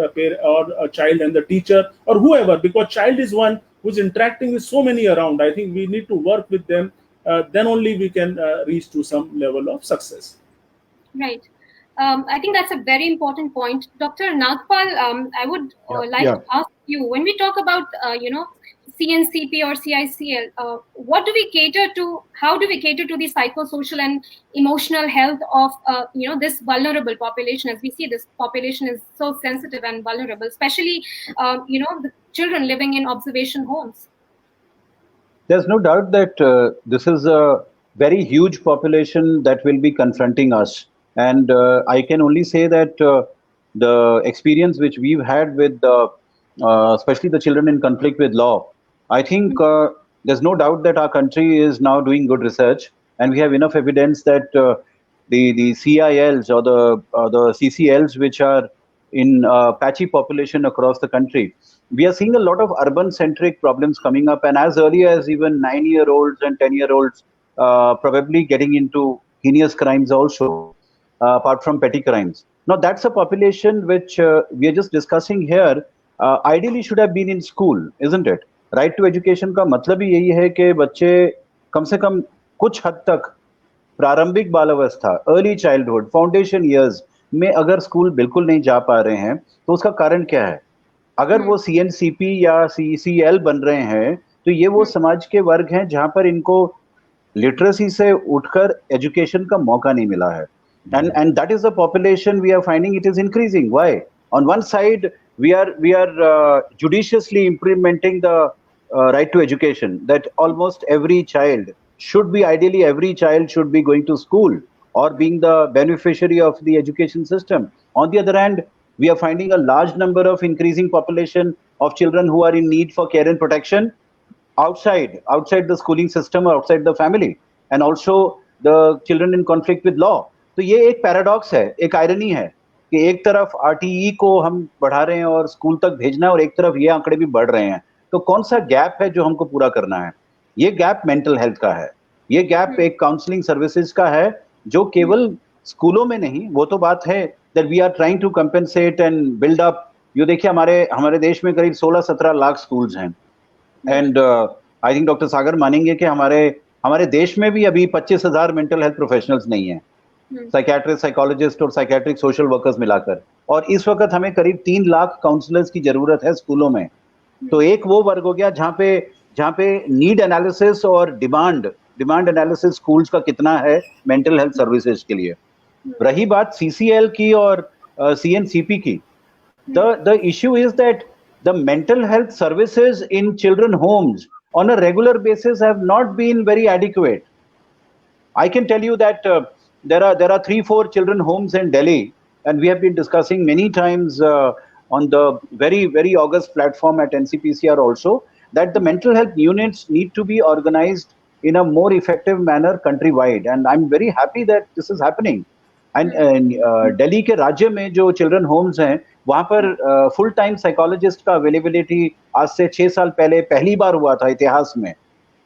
a child and the teacher, or whoever, because child is one who's interacting with so many around. I think we need to work with them, then only we can reach to some level of success. Right. I think that's a very important point. Dr. Nagpal, I would like to ask you, when we talk about CNCP or CICL, what do we cater to? How do we cater to the psychosocial and emotional health of this vulnerable population? As we see, this population is so sensitive and vulnerable, especially the children living in observation homes. There's no doubt that this is a very huge population that will be confronting us. And I can only say that the experience which we've had with especially the children in conflict with law, I think there's no doubt that our country is now doing good research, and we have enough evidence that the CILs or the CCLs, which are in patchy population across the country, we are seeing a lot of urban-centric problems coming up, and as early as even 9-year-olds and 10-year-olds probably getting into heinous crimes also, apart from petty crimes. Now that's a population which we are just discussing here. Ideally should have been in school, isn't it? Right to education का मतलब ही यही है कि बच्चे कम से कम कुछ हद तक प्रारंभिक बालावस्था, अर्ली चाइल्डहुड, फाउंडेशन ईयर्स में अगर स्कूल बिल्कुल नहीं जा पा रहे हैं तो उसका कारण क्या है? अगर वो CNCP या CCL बन रहे हैं तो ये वो समाज के वर्ग हैं जहां पर इनको लिटरेसी से उठकर एजुकेशन का मौका नहीं मिला है. And that is the population we are finding it is increasing. Why? On one side, we are judiciously implementing the right to education, that almost every child should be, ideally every child should be going to school or being the beneficiary of the education system. On the other hand, we are finding a large number of increasing population of children who are in need for care and protection outside the schooling system or outside the family, and also the children in conflict with law. तो ये एक paradox है, एक irony है कि एक तरफ RTE को हम बढ़ा रहे हैं और स्कूल तक भेजना है और एक तरफ ये आंकड़े भी बढ़ रहे हैं. तो कौन सा गैप है जो हमको पूरा करना है? ये गैप मेंटल हेल्थ का है, ये गैप एक काउंसलिंग सर्विसेज का है जो केवल स्कूलों में नहीं, वो तो बात है that we are trying to compensate and build up. ये देखिए हमारे देश में करीब 16-17 लाख स्कूल्स हैं and I think doctor Sagar मानेंगे कि हमारे देश में भी अभी 25,000 मेंटल हेल्थ प्रोफेशनल्स नहीं है, साइकियाट्रिस्ट, साइकोलॉजिस्ट और साइकियाट्रिक सोशल वर्कर्स मिलाकर. और इस वक्त हमें करीब 3 लाख काउंसलर्स की जरूरत है स्कूलों में. तो एक वो वर्ग हो गया जहाँ पे नीड एनालिसिस और डिमांड एनालिसिस स्कूल्स का कितना है मेंटल हेल्थ सर्विसेज के लिए. रही बात CCL की और CNCP की, the issue is that the mental health services in children homes on a regular basis have not been very adequate. I can tell you that there are 3-4 children homes in Delhi, and we have been discussing many times on the very, very august platform at NCPCR also, that the mental health units need to be organized in a more effective manner countrywide, and I'm very happy that this is happening. And Delhi के राज्य में जो children Holmes हैं वहाँ पर full time psychologist का availability आज से 6 साल पहले पहली बार हुआ था इतिहास में.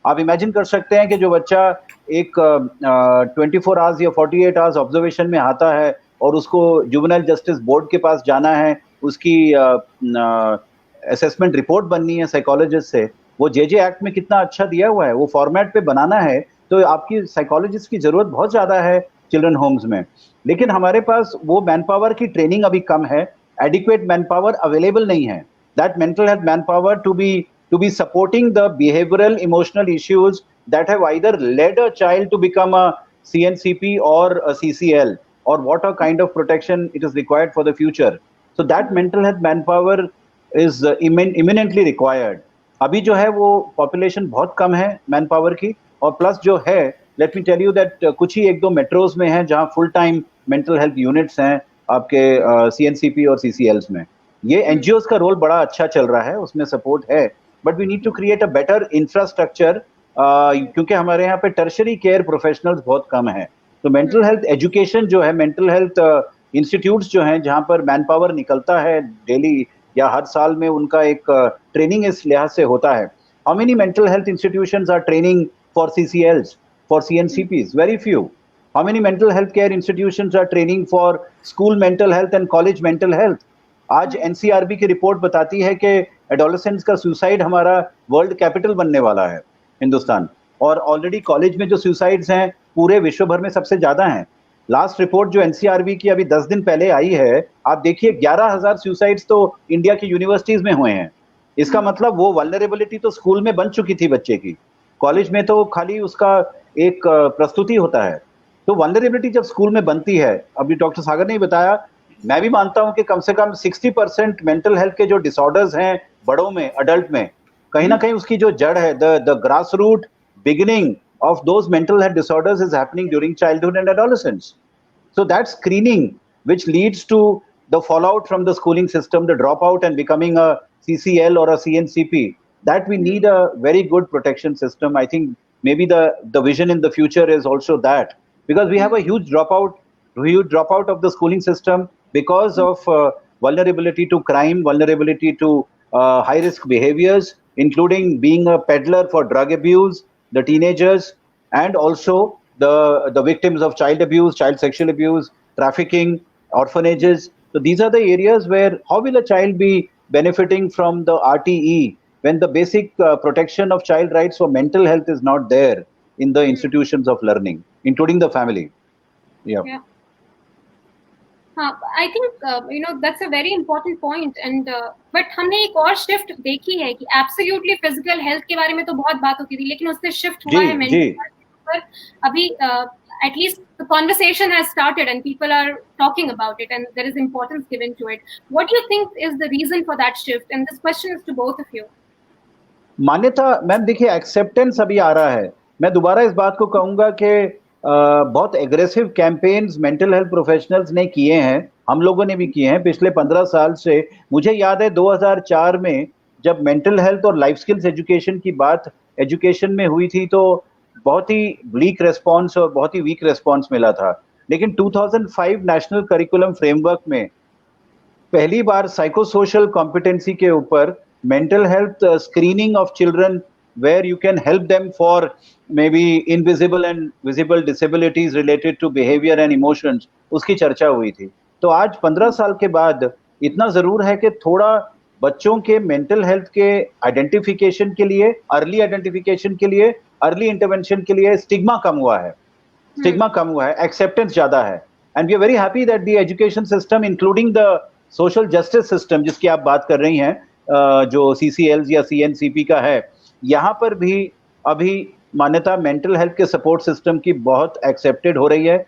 आप इमेजिन कर सकते हैं कि जो बच्चा एक 24 आवर्स या 48 आवर्स ऑब्जर्वेशन में आता है और उसको जुवेनाइल जस्टिस बोर्ड के पास जाना है, उसकी असेसमेंट रिपोर्ट बननी है साइकोलॉजिस्ट से, वो JJ एक्ट में कितना अच्छा दिया हुआ है, वो फॉर्मेट पे बनाना है. तो आपकी साइकोलॉजिस्ट की जरूरत बहुत ज्यादा है चिल्ड्रन होम्स में, लेकिन हमारे पास वो मैन पावर की ट्रेनिंग अभी कम है, एडिक्वेट मैन पावर अवेलेबल नहीं है. That mental health man power to be supporting the behavioral emotional issues that have either led a child to become a CNCP or a CCL, or what a kind of protection it is required for the future. So that mental health manpower is imminently required. अभी जो है वो population बहुत कम है manpower की, और plus जो है let me tell you that कुछ ही 1-2 मेट्रोज में है जहाँ full time mental health units हैं आपके CNCP और CCLs में. ये NGOs का रोल बड़ा अच्छा चल रहा है, उसमें सपोर्ट है, but we need to create a better infrastructure क्योंकि हमारे यहाँ पे टर्शरी केयर प्रोफेशनल्स बहुत कम हैं. तो मेंटल हेल्थ एजुकेशन जो है, मेंटल हेल्थ इंस्टीट्यूट्स जो हैं जहाँ पर मैन पावर निकलता है डेली या हर साल में, उनका एक ट्रेनिंग इस लिहाज से होता है. How many mental health institutions are training for CCLs, for CNCPs? Very few. How many mental health care institutions are training for school mental health and college mental health? आज NCRB की report बताती है कि adolescents का suicide हमारा world capital बनने वाला है हिंदुस्तान, और ऑलरेडी कॉलेज में जो सुसाइड्स हैं पूरे विश्व भर में सबसे ज्यादा हैं. लास्ट रिपोर्ट जो NCRB की अभी 10 दिन पहले आई है, आप देखिए 11,000 सुसाइड्स तो इंडिया की यूनिवर्सिटीज में हुए हैं. इसका मतलब वो वल्नरेबिलिटी तो स्कूल में बन चुकी थी बच्चे की, कॉलेज में तो खाली उसका एक प्रस्तुति होता है. तो वल्नरेबिलिटी जब स्कूल में बनती है, अभी डॉक्टर सागर ने बताया, मैं भी मानता हूं कि कम से कम 60% मेंटल हेल्थ के जो डिसऑर्डर्स हैं बड़ों में, अडल्ट में, कहीं ना कहीं उसकी जो जड़ है, the grass root beginning of those mental health disorders is happening during childhood and adolescence. So that screening, which leads to the fallout from the schooling system, the dropout and becoming a CCL or a CNCP, that we need a very good protection system. I think maybe the vision in the future is also that, because we have a huge dropout of the schooling system because of vulnerability to crime, vulnerability to high risk behaviors, including being a peddler for drug abuse, the teenagers, and also the victims of child abuse, child sexual abuse, trafficking, orphanages. So these are the areas where how will a child be benefiting from the RTE when the basic protection of child rights for mental health is not there in the institutions of learning, including the family. Yeah. I think that's a very important point, and but हमने एक और shift देखी है कि absolutely physical health के बारे में तो बहुत बात होती थी, लेकिन उससे shift हुआ है mental health पर अभी at least the conversation has started and people are talking about it and there is importance given to it. What do you think is the reason for that shift? And this question is to both of you. मान्यता ma'am, देखिए acceptance अभी आ रहा है. मैं दोबारा इस बात को कहूंगा कि बहुत aggressive campaigns mental health professionals ने किए हैं, हम लोगों ने भी किए हैं पिछले 15 साल से. मुझे याद है 2004 में जब मेंटल हेल्थ और लाइफ स्किल्स एजुकेशन की बात एजुकेशन में हुई थी तो बहुत ही ब्लीक रेस्पॉन्स और बहुत ही वीक रेस्पॉन्स मिला था. लेकिन 2005 नेशनल करिकुलम फ्रेमवर्क में पहली बार साइकोसोशल कॉम्पिटेंसी के ऊपर mental health screening of children where you can help them for maybe invisible and visible disabilities related to behavior and emotions, उसकी चर्चा हुई थी. तो आज 15 साल के बाद इतना जरूर है कि थोड़ा बच्चों के मेंटल हेल्थ के आइडेंटिफिकेशन के लिए, अर्ली आइडेंटिफिकेशन के लिए, अर्ली इंटरवेंशन के लिए स्टिग्मा कम हुआ है, एक्सेप्टेंस ज्यादा है. And we are very happy that the education system including the social justice system जिसकी आप बात कर रही हैं, जो CCLs या CNCP का है, यहाँ पर भी अभी मान्यता मेंटल हेल्थ के सपोर्ट सिस्टम की बहुत एक्सेप्टेड हो रही है.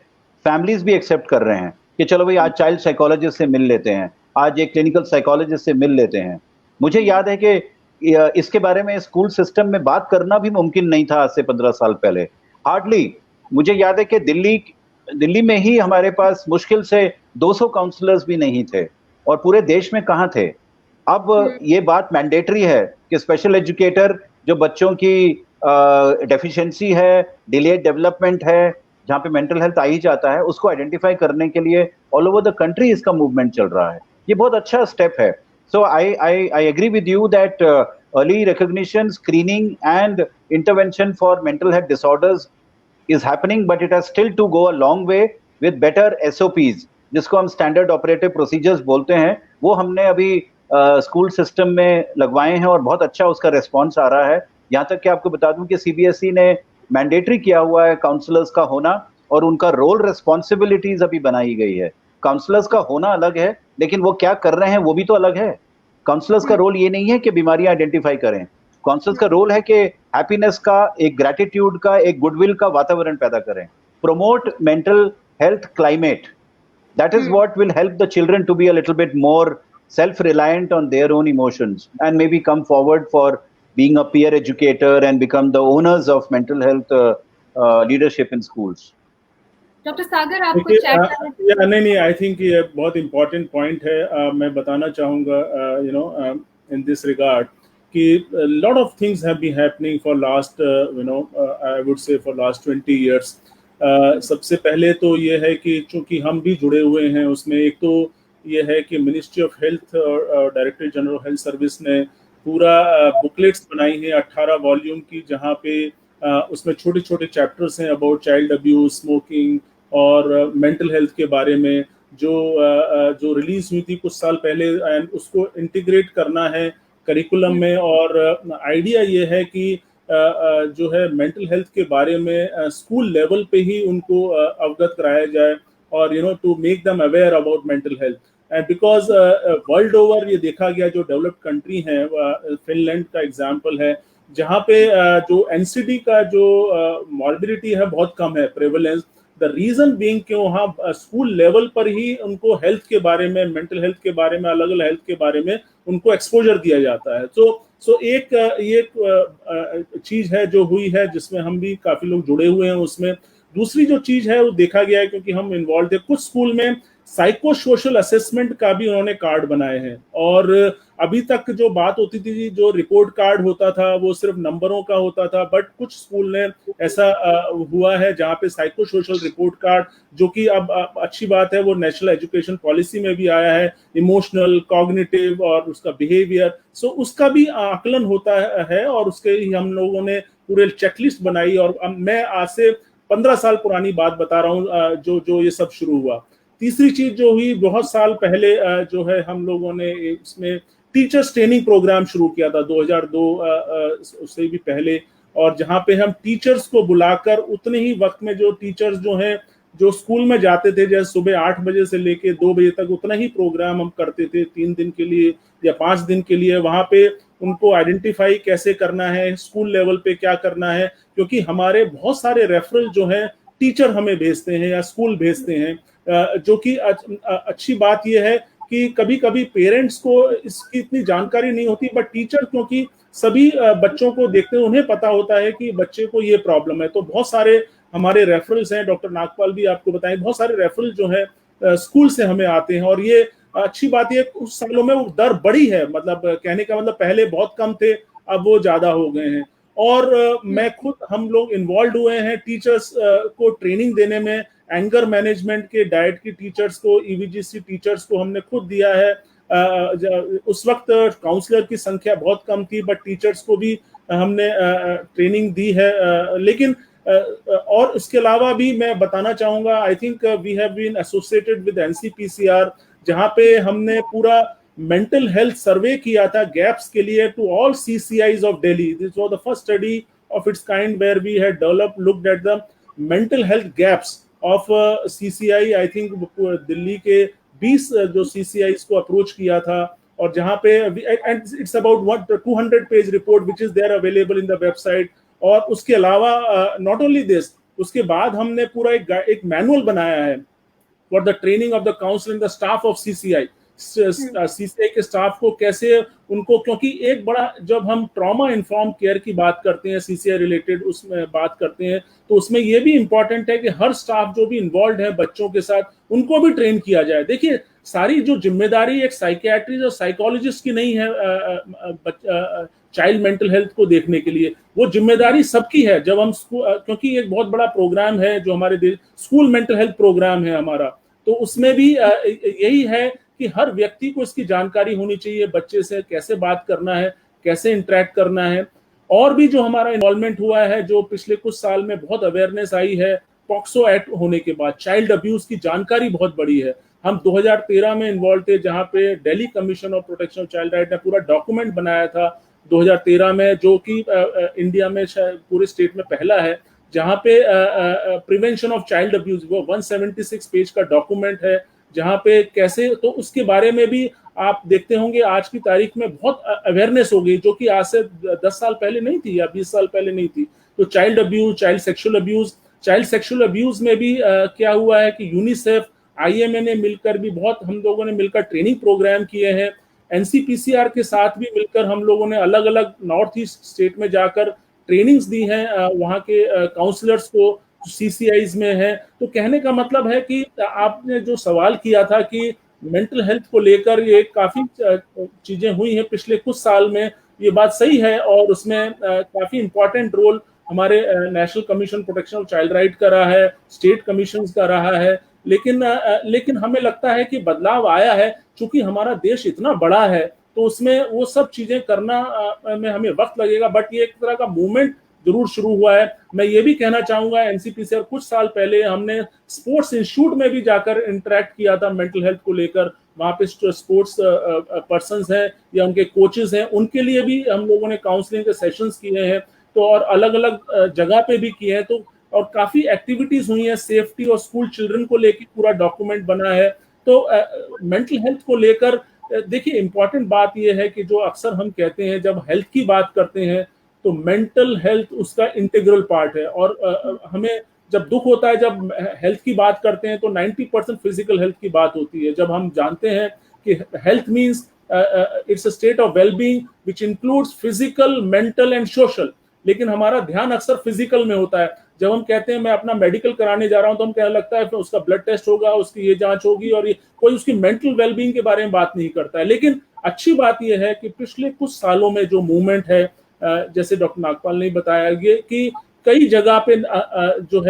फैमिलीज भी एक्सेप्ट कर रहे हैं कि चलो भाई आज चाइल्ड साइकोलॉजिस्ट से मिल लेते हैं, आज एक क्लिनिकल साइकोलॉजिस्ट से मिल लेते हैं. मुझे याद है कि इसके बारे में स्कूल सिस्टम में बात करना भी मुमकिन नहीं था आज से 15 साल पहले. हार्डली मुझे याद है कि दिल्ली में ही हमारे पास मुश्किल से 200 काउंसलर्स भी नहीं थे और पूरे देश में कहाँ थे. अब ये बात मैंडेटरी है कि स्पेशल एजुकेटर जो बच्चों की डेफिशिएंसी है, डिलेड डेवलपमेंट है, जहाँ पे मेंटल हेल्थ आ ही जाता है, उसको आइडेंटिफाई करने के लिए ऑल ओवर द कंट्री इसका मूवमेंट चल रहा है. ये बहुत अच्छा स्टेप है. So I agree with you that early recognition, screening and intervention for mental health disorders is happening, but it has still to go a long way with better SOPs, जिसको हम standard operative procedures बोलते हैं. वो हमने अभी school system में लगवाए हैं और बहुत अच्छा उसका रिस्पॉन्स आ रहा है. यहाँ तक कि आपको बता दूं कि CBSE ने मैंडेटरी किया हुआ है काउंसलर्स का होना और उनका रोल रिस्पॉन्सिबिलिटीज अभी बनाई गई है. काउंसलर्स का होना अलग है, लेकिन वो क्या कर रहे हैं वो भी तो अलग है. काउंसलर्स का रोल ये नहीं है कि बीमारियां आइडेंटिफाई करें. काउंसलर्स का रोल है कि हैप्पीनेस का, एक ग्रेटिट्यूड का, एक गुडविल का वातावरण पैदा करें, promote mental health climate. That is what will help the children to be a little bit more self-reliant on their own emotions and maybe come forward for being a peer educator and become the owners of mental health leadership in schools. Dr. Sagar, आप कुछ add करना चाहिए? नहीं, I think ये बहुत important point है. मैं बताना चाहूँगा in this regard कि a lot of things have been happening for last I would say for last 20 years. सबसे पहले तो ये है कि चूंकि हम भी जुड़े हुए हैं उसमें, एक तो ये है कि मिनिस्ट्री ऑफ हेल्थ और डायरेक्टर जनरल हेल्थ सर्विस ने पूरा बुकलेट्स बनाई हैं 18 वॉल्यूम की, जहाँ पे उसमें छोटे छोटे चैप्टर्स हैं अबाउट चाइल्ड अब्यूज, स्मोकिंग और मेंटल हेल्थ के बारे में, जो रिलीज हुई थी कुछ साल पहले. एंड उसको इंटीग्रेट करना है करिकुलम में. और आइडिया ये है कि जो है मेंटल हेल्थ के बारे में स्कूल लेवल पे ही उनको अवगत कराया जाए और to make them aware about mental health. And because world over ये देखा गया, जो डेवलप्ड कंट्री है, फिनलैंड का एग्जांपल है, जहाँ पे जो NCD का जो मॉर्बिडिटी है बहुत कम है, प्रेवलेंस. द रीजन बीइंग कि वहाँ स्कूल लेवल पर ही उनको हेल्थ के बारे में, मेंटल हेल्थ के बारे में, अलग अलग हेल्थ के बारे में उनको एक्सपोजर दिया जाता है. सो एक चीज है जो हुई है जिसमें हम भी काफी लोग जुड़े हुए हैं उसमें. दूसरी जो चीज है वो देखा गया है, क्योंकि हम इन्वॉल्व थे, कुछ स्कूल में साइको सोशल असेसमेंट का भी उन्होंने कार्ड बनाए हैं. और अभी तक जो बात होती थी, जो रिपोर्ट कार्ड होता था वो सिर्फ नंबरों का होता था, बट कुछ स्कूल ने ऐसा हुआ है जहाँ पे साइको सोशल रिपोर्ट कार्ड, जो कि अब अच्छी बात है, वो नेशनल एजुकेशन पॉलिसी में भी आया है, इमोशनल, कॉग्निटिव और उसका बिहेवियर. सो उसका भी आकलन होता है और उसके ही हम लोगों ने पूरे चेकलिस्ट बनाई. और मैं आज से 15 साल पुरानी बात बता रहा हूँ जो ये सब शुरू हुआ। तीसरी चीज जो हुई, बहुत साल पहले जो है हम लोगों ने इसमें टीचर्स ट्रेनिंग प्रोग्राम शुरू किया था 2002 उससे भी पहले, और जहाँ पे हम टीचर्स को बुलाकर उतने ही वक्त में जो टीचर्स जो हैं जो स्कूल में जाते थे, जैसे सुबह 8 बजे से लेके 2 बजे तक, उतना ही प्रोग्राम हम करते थे 3 दिन के लिए या 5 दिन के लिए। वहां पे उनको आइडेंटिफाई कैसे करना है, स्कूल लेवल पे क्या करना है, क्योंकि हमारे बहुत सारे रेफरल जो है टीचर हमें भेजते हैं या स्कूल भेजते हैं, जो कि अच्छी बात यह है कि कभी कभी पेरेंट्स को इसकी इतनी जानकारी नहीं होती, बट टीचर क्योंकि सभी बच्चों को देखते हैं, उन्हें पता होता है कि बच्चे को ये प्रॉब्लम है। तो बहुत सारे हमारे रेफरल्स हैं, डॉक्टर नागपाल भी आपको बताएं, बहुत सारे रेफरल जो है स्कूल से हमें आते हैं। और ये अच्छी बात है, उस सालों में वो दर बढ़ी है, मतलब कहने का मतलब पहले बहुत कम थे, अब वो ज्यादा हो गए हैं। और मैं खुद, हम लोग इन्वॉल्व हुए हैं टीचर्स को ट्रेनिंग देने में, एंगर मैनेजमेंट के, डाइट की टीचर्स को, ईवीजीसी टीचर्स को हमने खुद दिया है। उस वक्त काउंसलर की संख्या बहुत कम थी, बट टीचर्स को भी हमने ट्रेनिंग दी है। लेकिन और उसके अलावा भी मैं बताना चाहूंगा, I think we have been associated with NCPCR, जहां पे हमने पूरा मेंटल हेल्थ सर्वे किया था गैप्स के लिए to all CCIs of Delhi. This was the first study of its kind where we had developed looked at the mental health gaps of CCI। I think Delhi के 20 जो CCIs को approach किया था, और जहां पे and it's about 200 page report which is there available in the website. और उसके अलावा नॉट ओनली दिस, उसके बाद हमने पूरा एक मैनुअल बनाया है for the training of the council and the staff of CCI के स्टाफ को कैसे उनको, क्योंकि एक बड़ा, जब हम ट्रॉमा इन्फॉर्म केयर की बात करते हैं, CCI रिलेटेड उसमें बात करते हैं, तो उसमें ये भी इंपॉर्टेंट है कि हर स्टाफ जो भी इन्वॉल्व है बच्चों के साथ, उनको भी ट्रेन किया जाए। देखिए, सारी जो जिम्मेदारी एक साइकियाट्रिस्ट और साइकोलॉजिस्ट की नहीं है चाइल्ड मेंटल हेल्थ को देखने के लिए, वो जिम्मेदारी सबकी है। जब हम क्योंकि एक बहुत बड़ा प्रोग्राम है जो हमारे स्कूल मेंटल हेल्थ प्रोग्राम है हमारा, तो उसमें भी यही है कि हर व्यक्ति को इसकी जानकारी होनी चाहिए, बच्चे से कैसे बात करना है, कैसे इंटरेक्ट करना है। और भी जो हमारा इन्वॉल्वमेंट हुआ है, जो पिछले कुछ साल में बहुत अवेयरनेस आई है, पॉक्सो एक्ट होने के बाद चाइल्ड अब्यूज की जानकारी बहुत बड़ी है। हम 2013 में इन्वॉल्व थे, जहां पे Delhi commission of protection of child right ने पूरा डॉक्यूमेंट बनाया था 2013 में, जो कि इंडिया में पूरे स्टेट में पहला है, जहां पे प्रिवेंशन ऑफ चाइल्ड अब्यूज, वो 176 पेज का डॉक्यूमेंट है, जहां पे कैसे, तो उसके बारे में भी आप देखते होंगे आज की तारीख में बहुत अवेयरनेस हो गई, जो कि आज से 10 साल पहले नहीं थी या 20 साल पहले नहीं थी। तो child abuse, child sexual abuse में भी क्या हुआ है कि यूनिसेफ, IMA ने मिलकर भी बहुत, हम लोगों ने मिलकर ट्रेनिंग प्रोग्राम किए हैं। NCPCR के साथ भी मिलकर हम लोगों ने अलग अलग नॉर्थ ईस्ट स्टेट में जाकर ट्रेनिंग्स दी हैं वहाँ के काउंसलर्स को, CCIs में है। तो कहने का मतलब है कि आपने जो सवाल किया था कि मेंटल हेल्थ को लेकर ये काफी चीजें हुई हैं पिछले कुछ साल में, ये बात सही है, और उसमें काफी इंपॉर्टेंट रोल हमारे national commission protection of child right का रहा है, स्टेट कमीशन का रहा है। लेकिन हमें लगता है कि बदलाव आया है, चूंकि हमारा देश इतना बड़ा है, तो उसमें वो सब चीजें करना में हमें वक्त लगेगा, बट ये एक तरह का मूवमेंट जरूर शुरू हुआ है। मैं ये भी कहना चाहूंगा, NCPCR कुछ साल पहले हमने स्पोर्ट्स इंस्टीट्यूट में भी जाकर इंटरेक्ट किया था मेंटल हेल्थ को लेकर। वहाँ पे स्पोर्ट्स पर्संस हैं या उनके कोचेस हैं, उनके लिए भी हम लोगों ने काउंसलिंग के सेशंस किए हैं, तो और अलग अलग जगह पे भी किए हैं। तो और काफी एक्टिविटीज हुई हैं, सेफ्टी और स्कूल चिल्ड्रन को लेकर पूरा डॉक्यूमेंट बना है। तो मेंटल हेल्थ को लेकर देखिए, इंपॉर्टेंट बात यह है कि जो अक्सर हम कहते हैं, जब हेल्थ की बात करते हैं तो मेंटल हेल्थ उसका इंटीग्रल पार्ट है। और हमें जब दुख होता है, जब हेल्थ की बात करते हैं, तो 90% फिजिकल हेल्थ की बात होती है। जब हम जानते हैं कि health means it's a state of wellbeing which includes physical, mental and social, लेकिन हमारा ध्यान अक्सर फिजिकल में होता है। जब हम कहते हैं मैं अपना मेडिकल कराने जा रहा हूं, तो हम कहने लगता है उसका ब्लड टेस्ट होगा, उसकी ये जांच होगी, और ये कोई उसकी मेंटल वेलबींग के बारे में बात नहीं करता है। लेकिन अच्छी बात यह है कि पिछले कुछ सालों में जो मूवमेंट है, जैसे डॉक्टर नागपाल ने बताया कि कई जगह पे जो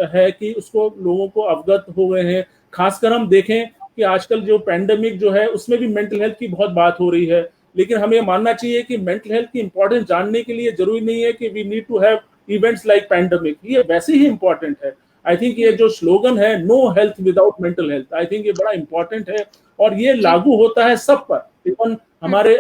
है कि उसको लोगों को अवगत हो गए हैं। खासकर हम देखें कि आजकल जो पैंडेमिक जो है, उसमें भी मेंटल हेल्थ की बहुत बात हो रही है। लेकिन हमें मानना चाहिए कि मेंटल हेल्थ की इंपॉर्टेंस जानने के लिए जरूरी नहीं है कि we need to have events like pandemic, ये वैसे ही इंपॉर्टेंट है। आई थिंक ये जो स्लोगन है no health without mental health, I think ये बड़ा इंपॉर्टेंट है और ये लागू होता है सब पर, इवन हमारे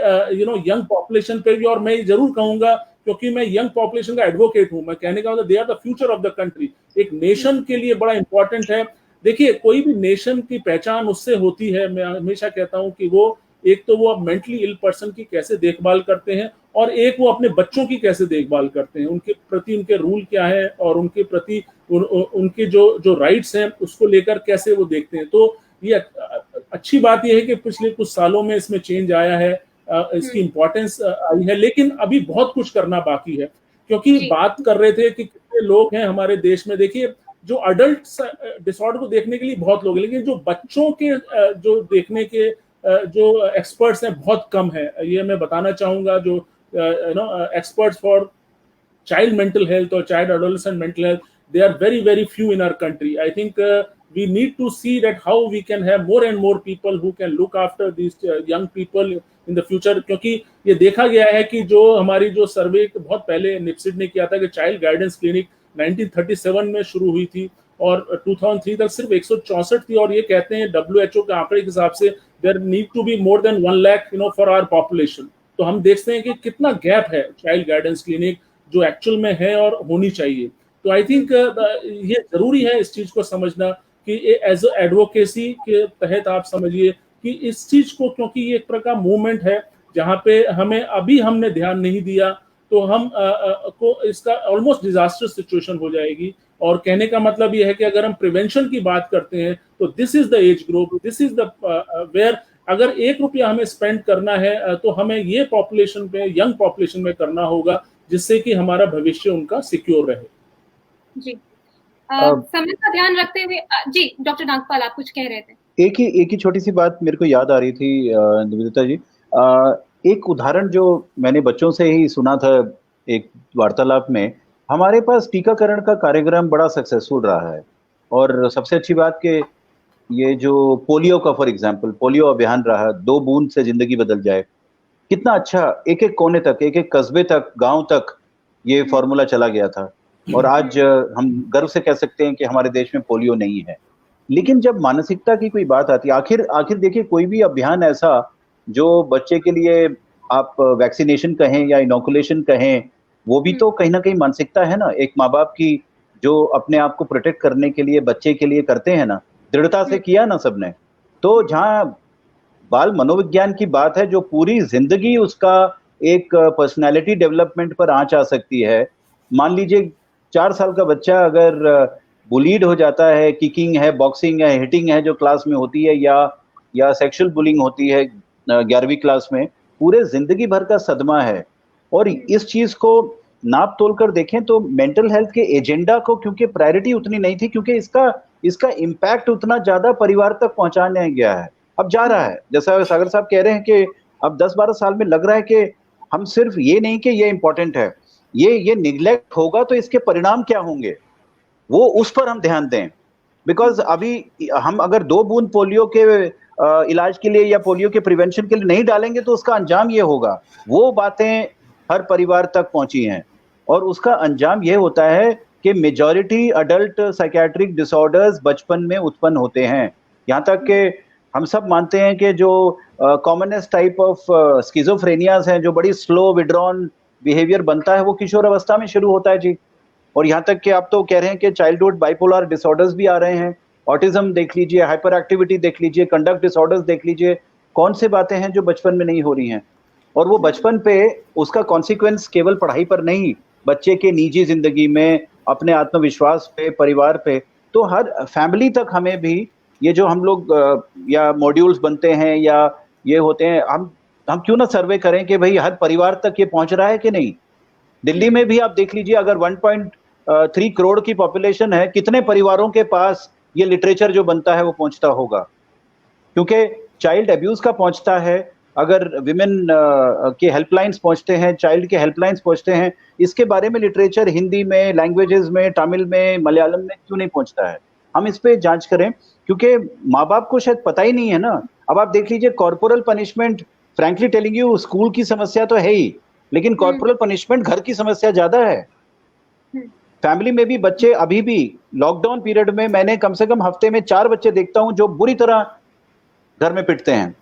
यंग पॉपुलेशन पे भी। और मैं जरूर कहूंगा, क्योंकि मैं यंग पॉपुलेशन का एडवोकेट हूं, मैं कहने का मतलब they are the future of the country. एक नेशन के लिए बड़ा इंपॉर्टेंट है। देखिए, कोई भी नेशन की पहचान उससे होती है, मैं हमेशा कहता हूं कि वो एक तो वो मेंटली इल पर्सन की कैसे देखभाल करते हैं, और एक वो अपने बच्चों की कैसे देखभाल करते हैं, उनके प्रति उनके रूल क्या है और उनके प्रति उनके जो राइट्स हैं उसको लेकर कैसे वो देखते हैं। तो ये अच्छी बात यह है कि पिछले कुछ सालों में इसमें चेंज आया है, इसकी इंपॉर्टेंस आई है, लेकिन अभी बहुत कुछ करना बाकी है। क्योंकि बात कर रहे थे कि कितने लोग हैं हमारे देश में, देखिए जो अडल्ट डिसऑर्डर को देखने के लिए बहुत लोग हैं, लेकिन जो बच्चों के जो देखने के जो एक्सपर्ट्स हैं बहुत कम है। ये मैं बताना चाहूंगा, जो experts for child mental health or child adolescent mental health, they are very very few in our country. I think we need to see that how we can have more and more people who can look after these young people in the future. क्योंकि ये देखा गया है कि जो हमारी जो सर्वे बहुत पहले निप्सिड ने किया था कि चाइल्ड गाइडेंस क्लिनिक 1937 में शुरू हुई थी और 2003 तक सिर्फ 164 थी, और ये कहते हैं WHO के आंकड़े के हिसाब से there need to be more than 1 lakh for our population। तो हम देखते हैं कि कितना गैप है चाइल्ड गाइडेंस क्लिनिक जो एक्चुअल में है और होनी चाहिए। तो आई थिंक ये जरूरी है इस चीज को समझना कि एज एडवोकेसी के तहत आप समझिए कि इस चीज को, क्योंकि ये एक प्रकार मूवमेंट है जहां पे हमने ध्यान नहीं दिया तो हम को इसका ऑलमोस्ट डिजास्टर सिचुएशन हो जाएगी। और कहने का मतलब ये है कि अगर हम प्रिवेंशन की बात करते हैं तो this is the age group, this is the where अगर ₹1 हमें स्पेंड करना है तो हमें ये पॉपुलेशन पे, यंग पॉपुलेशन में करना होगा, जिससे कि हमारा भविष्य उनका सिक्योर रहे। जी, समय का ध्यान रखते हुए जी डॉक्टर नागपाल आप कुछ कह रहे थे। एक ही छोटी सी बात मेरे को याद आ रही थी निवेदिता जी। एक उदाहरण जो मैंने बच्चों से ही सुना था एक वार्तालाप में, हमारे पास टीकाकरण का कार्यक्रम बड़ा सक्सेसफुल रहा है, और सबसे अच्छी बात कि ये जो पोलियो का फॉर एग्जांपल पोलियो अभियान रहा, 2 बूंद से जिंदगी बदल जाए, कितना अच्छा, एक एक कोने तक, एक एक कस्बे तक, गांव तक ये फॉर्मूला चला गया था। और आज हम गर्व से कह सकते हैं कि हमारे देश में पोलियो नहीं है। लेकिन जब मानसिकता की कोई बात आती है, आखिर देखिए कोई भी अभियान ऐसा जो बच्चे के लिए आप वैक्सीनेशन कहें या इनोकुलेशन कहें, वो भी तो कहीं ना कहीं मानसिकता है ना, एक माँ बाप की जो अपने आप को प्रोटेक्ट करने के लिए बच्चे के लिए करते हैं ना, दृढ़ता से किया ना सबने। तो जहाँ बाल मनोविज्ञान की बात है, जो पूरी जिंदगी उसका एक पर्सनालिटी डेवलपमेंट पर आंच आ सकती है। मान लीजिए 4 साल का बच्चा अगर बुलीड हो जाता है, किकिंग है, बॉक्सिंग है, हिटिंग है जो क्लास में होती है, या सेक्सुअल बुलिंग होती है 11वीं क्लास में, पूरे जिंदगी भर का सदमा है। और इस चीज को नाप तोल कर देखें तो मेंटल हेल्थ के एजेंडा को क्योंकि प्रायोरिटी उतनी नहीं थी, क्योंकि इसका इम्पैक्ट उतना ज्यादा परिवार तक पहुंचाने गया है। अब जा रहा है, जैसा सागर साहब कह रहे हैं कि अब 10-12 साल में लग रहा है कि हम सिर्फ ये नहीं कि ये इंपॉर्टेंट है, ये निग्लेक्ट होगा तो इसके परिणाम क्या होंगे, वो उस पर हम ध्यान दें। बिकॉज अभी हम अगर 2 बूंद पोलियो के इलाज के लिए या पोलियो के प्रिवेंशन के लिए नहीं डालेंगे तो उसका अंजाम ये होगा। वो बातें हर परिवार तक पहुंची हैं, और उसका अंजाम ये होता है कि मेजॉरिटी अडल्ट साइकियाट्रिक डिसऑर्डर्स बचपन में उत्पन्न होते हैं। यहाँ तक कि हम सब मानते हैं कि जो कॉमनेस्ट टाइप ऑफ स्किज़ोफ्रेनियाज हैं, जो बड़ी स्लो विड्रॉन बिहेवियर बनता है, वो किशोर अवस्था में शुरू होता है जी। और यहाँ तक कि आप तो कह रहे हैं कि चाइल्डहुड बाइपोलर डिसऑर्डर्स भी आ रहे हैं, ऑटिज्म देख लीजिए, हाइपर एक्टिविटी देख लीजिए, कंडक्ट डिसऑर्डर्स देख लीजिए, कौन से बातें हैं जो बचपन में नहीं हो रही हैं। और वो बचपन पे उसका कॉन्सिक्वेंस केवल पढ़ाई पर नहीं, बच्चे के निजी जिंदगी में, अपने आत्मविश्वास पे, परिवार पे, तो हर फैमिली तक हमें भी ये जो हम लोग या मॉड्यूल्स बनते हैं या ये होते हैं, हम क्यों ना सर्वे करें कि भाई हर परिवार तक ये पहुंच रहा है कि नहीं। दिल्ली में भी आप देख लीजिए, अगर 1.3 करोड़ की पॉपुलेशन है, कितने परिवारों के पास ये लिटरेचर जो बनता है वो पहुंचता होगा। क्योंकि चाइल्ड अब्यूज का पहुंचता है, अगर विमेन के हेल्पलाइंस पहुंचते हैं, चाइल्ड के हेल्पलाइंस पहुंचते हैं, इसके बारे में लिटरेचर हिंदी में, लैंग्वेजेस में, तमिल में, मलयालम में क्यों नहीं पहुंचता है। हम इस पे जांच करें, क्योंकि माँ बाप को शायद पता ही नहीं है ना। अब आप देख लीजिए corporal punishment, frankly telling you, school की समस्या तो है ही, लेकिन कॉर्पोरल पनिशमेंट घर की समस्या ज्यादा है। फैमिली में भी बच्चे अभी भी लॉकडाउन पीरियड में मैंने कम से कम हफ्ते में 4 बच्चे देखता हूं जो बुरी तरह घर में पिटते हैं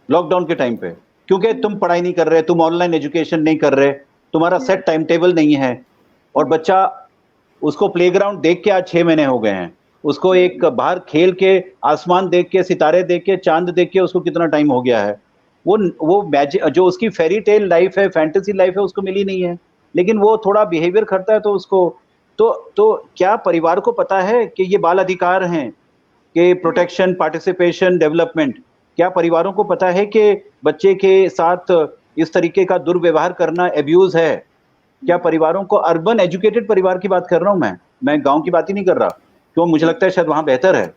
लॉकडाउन के टाइम पे, क्योंकि तुम पढ़ाई नहीं कर रहे, तुम ऑनलाइन एजुकेशन नहीं कर रहे, तुम्हारा सेट टाइम टेबल नहीं है। और बच्चा उसको प्लेग्राउंड देख के आज 6 महीने हो गए हैं, उसको एक बाहर खेल के आसमान देख के, सितारे देख के, चांद देख के उसको कितना टाइम हो गया है। वो मैजिक जो उसकी फेरी टेल लाइफ है, फैंटेसी लाइफ है, उसको मिली नहीं है। लेकिन वो थोड़ा बिहेवियर करता है तो उसको तो क्या परिवार को पता है कि ये बाल अधिकार हैं कि प्रोटेक्शन, पार्टिसिपेशन, डेवलपमेंट, क्या परिवारों को पता है कि बच्चे के साथ इस तरीके का दुर्व्यवहार करना एब्यूज है? क्या परिवारों को, अर्बन एजुकेटेड परिवार की बात कर रहा हूं मैं गांव की बात ही नहीं कर रहा, क्यों मुझे लगता है शायद वहां बेहतर है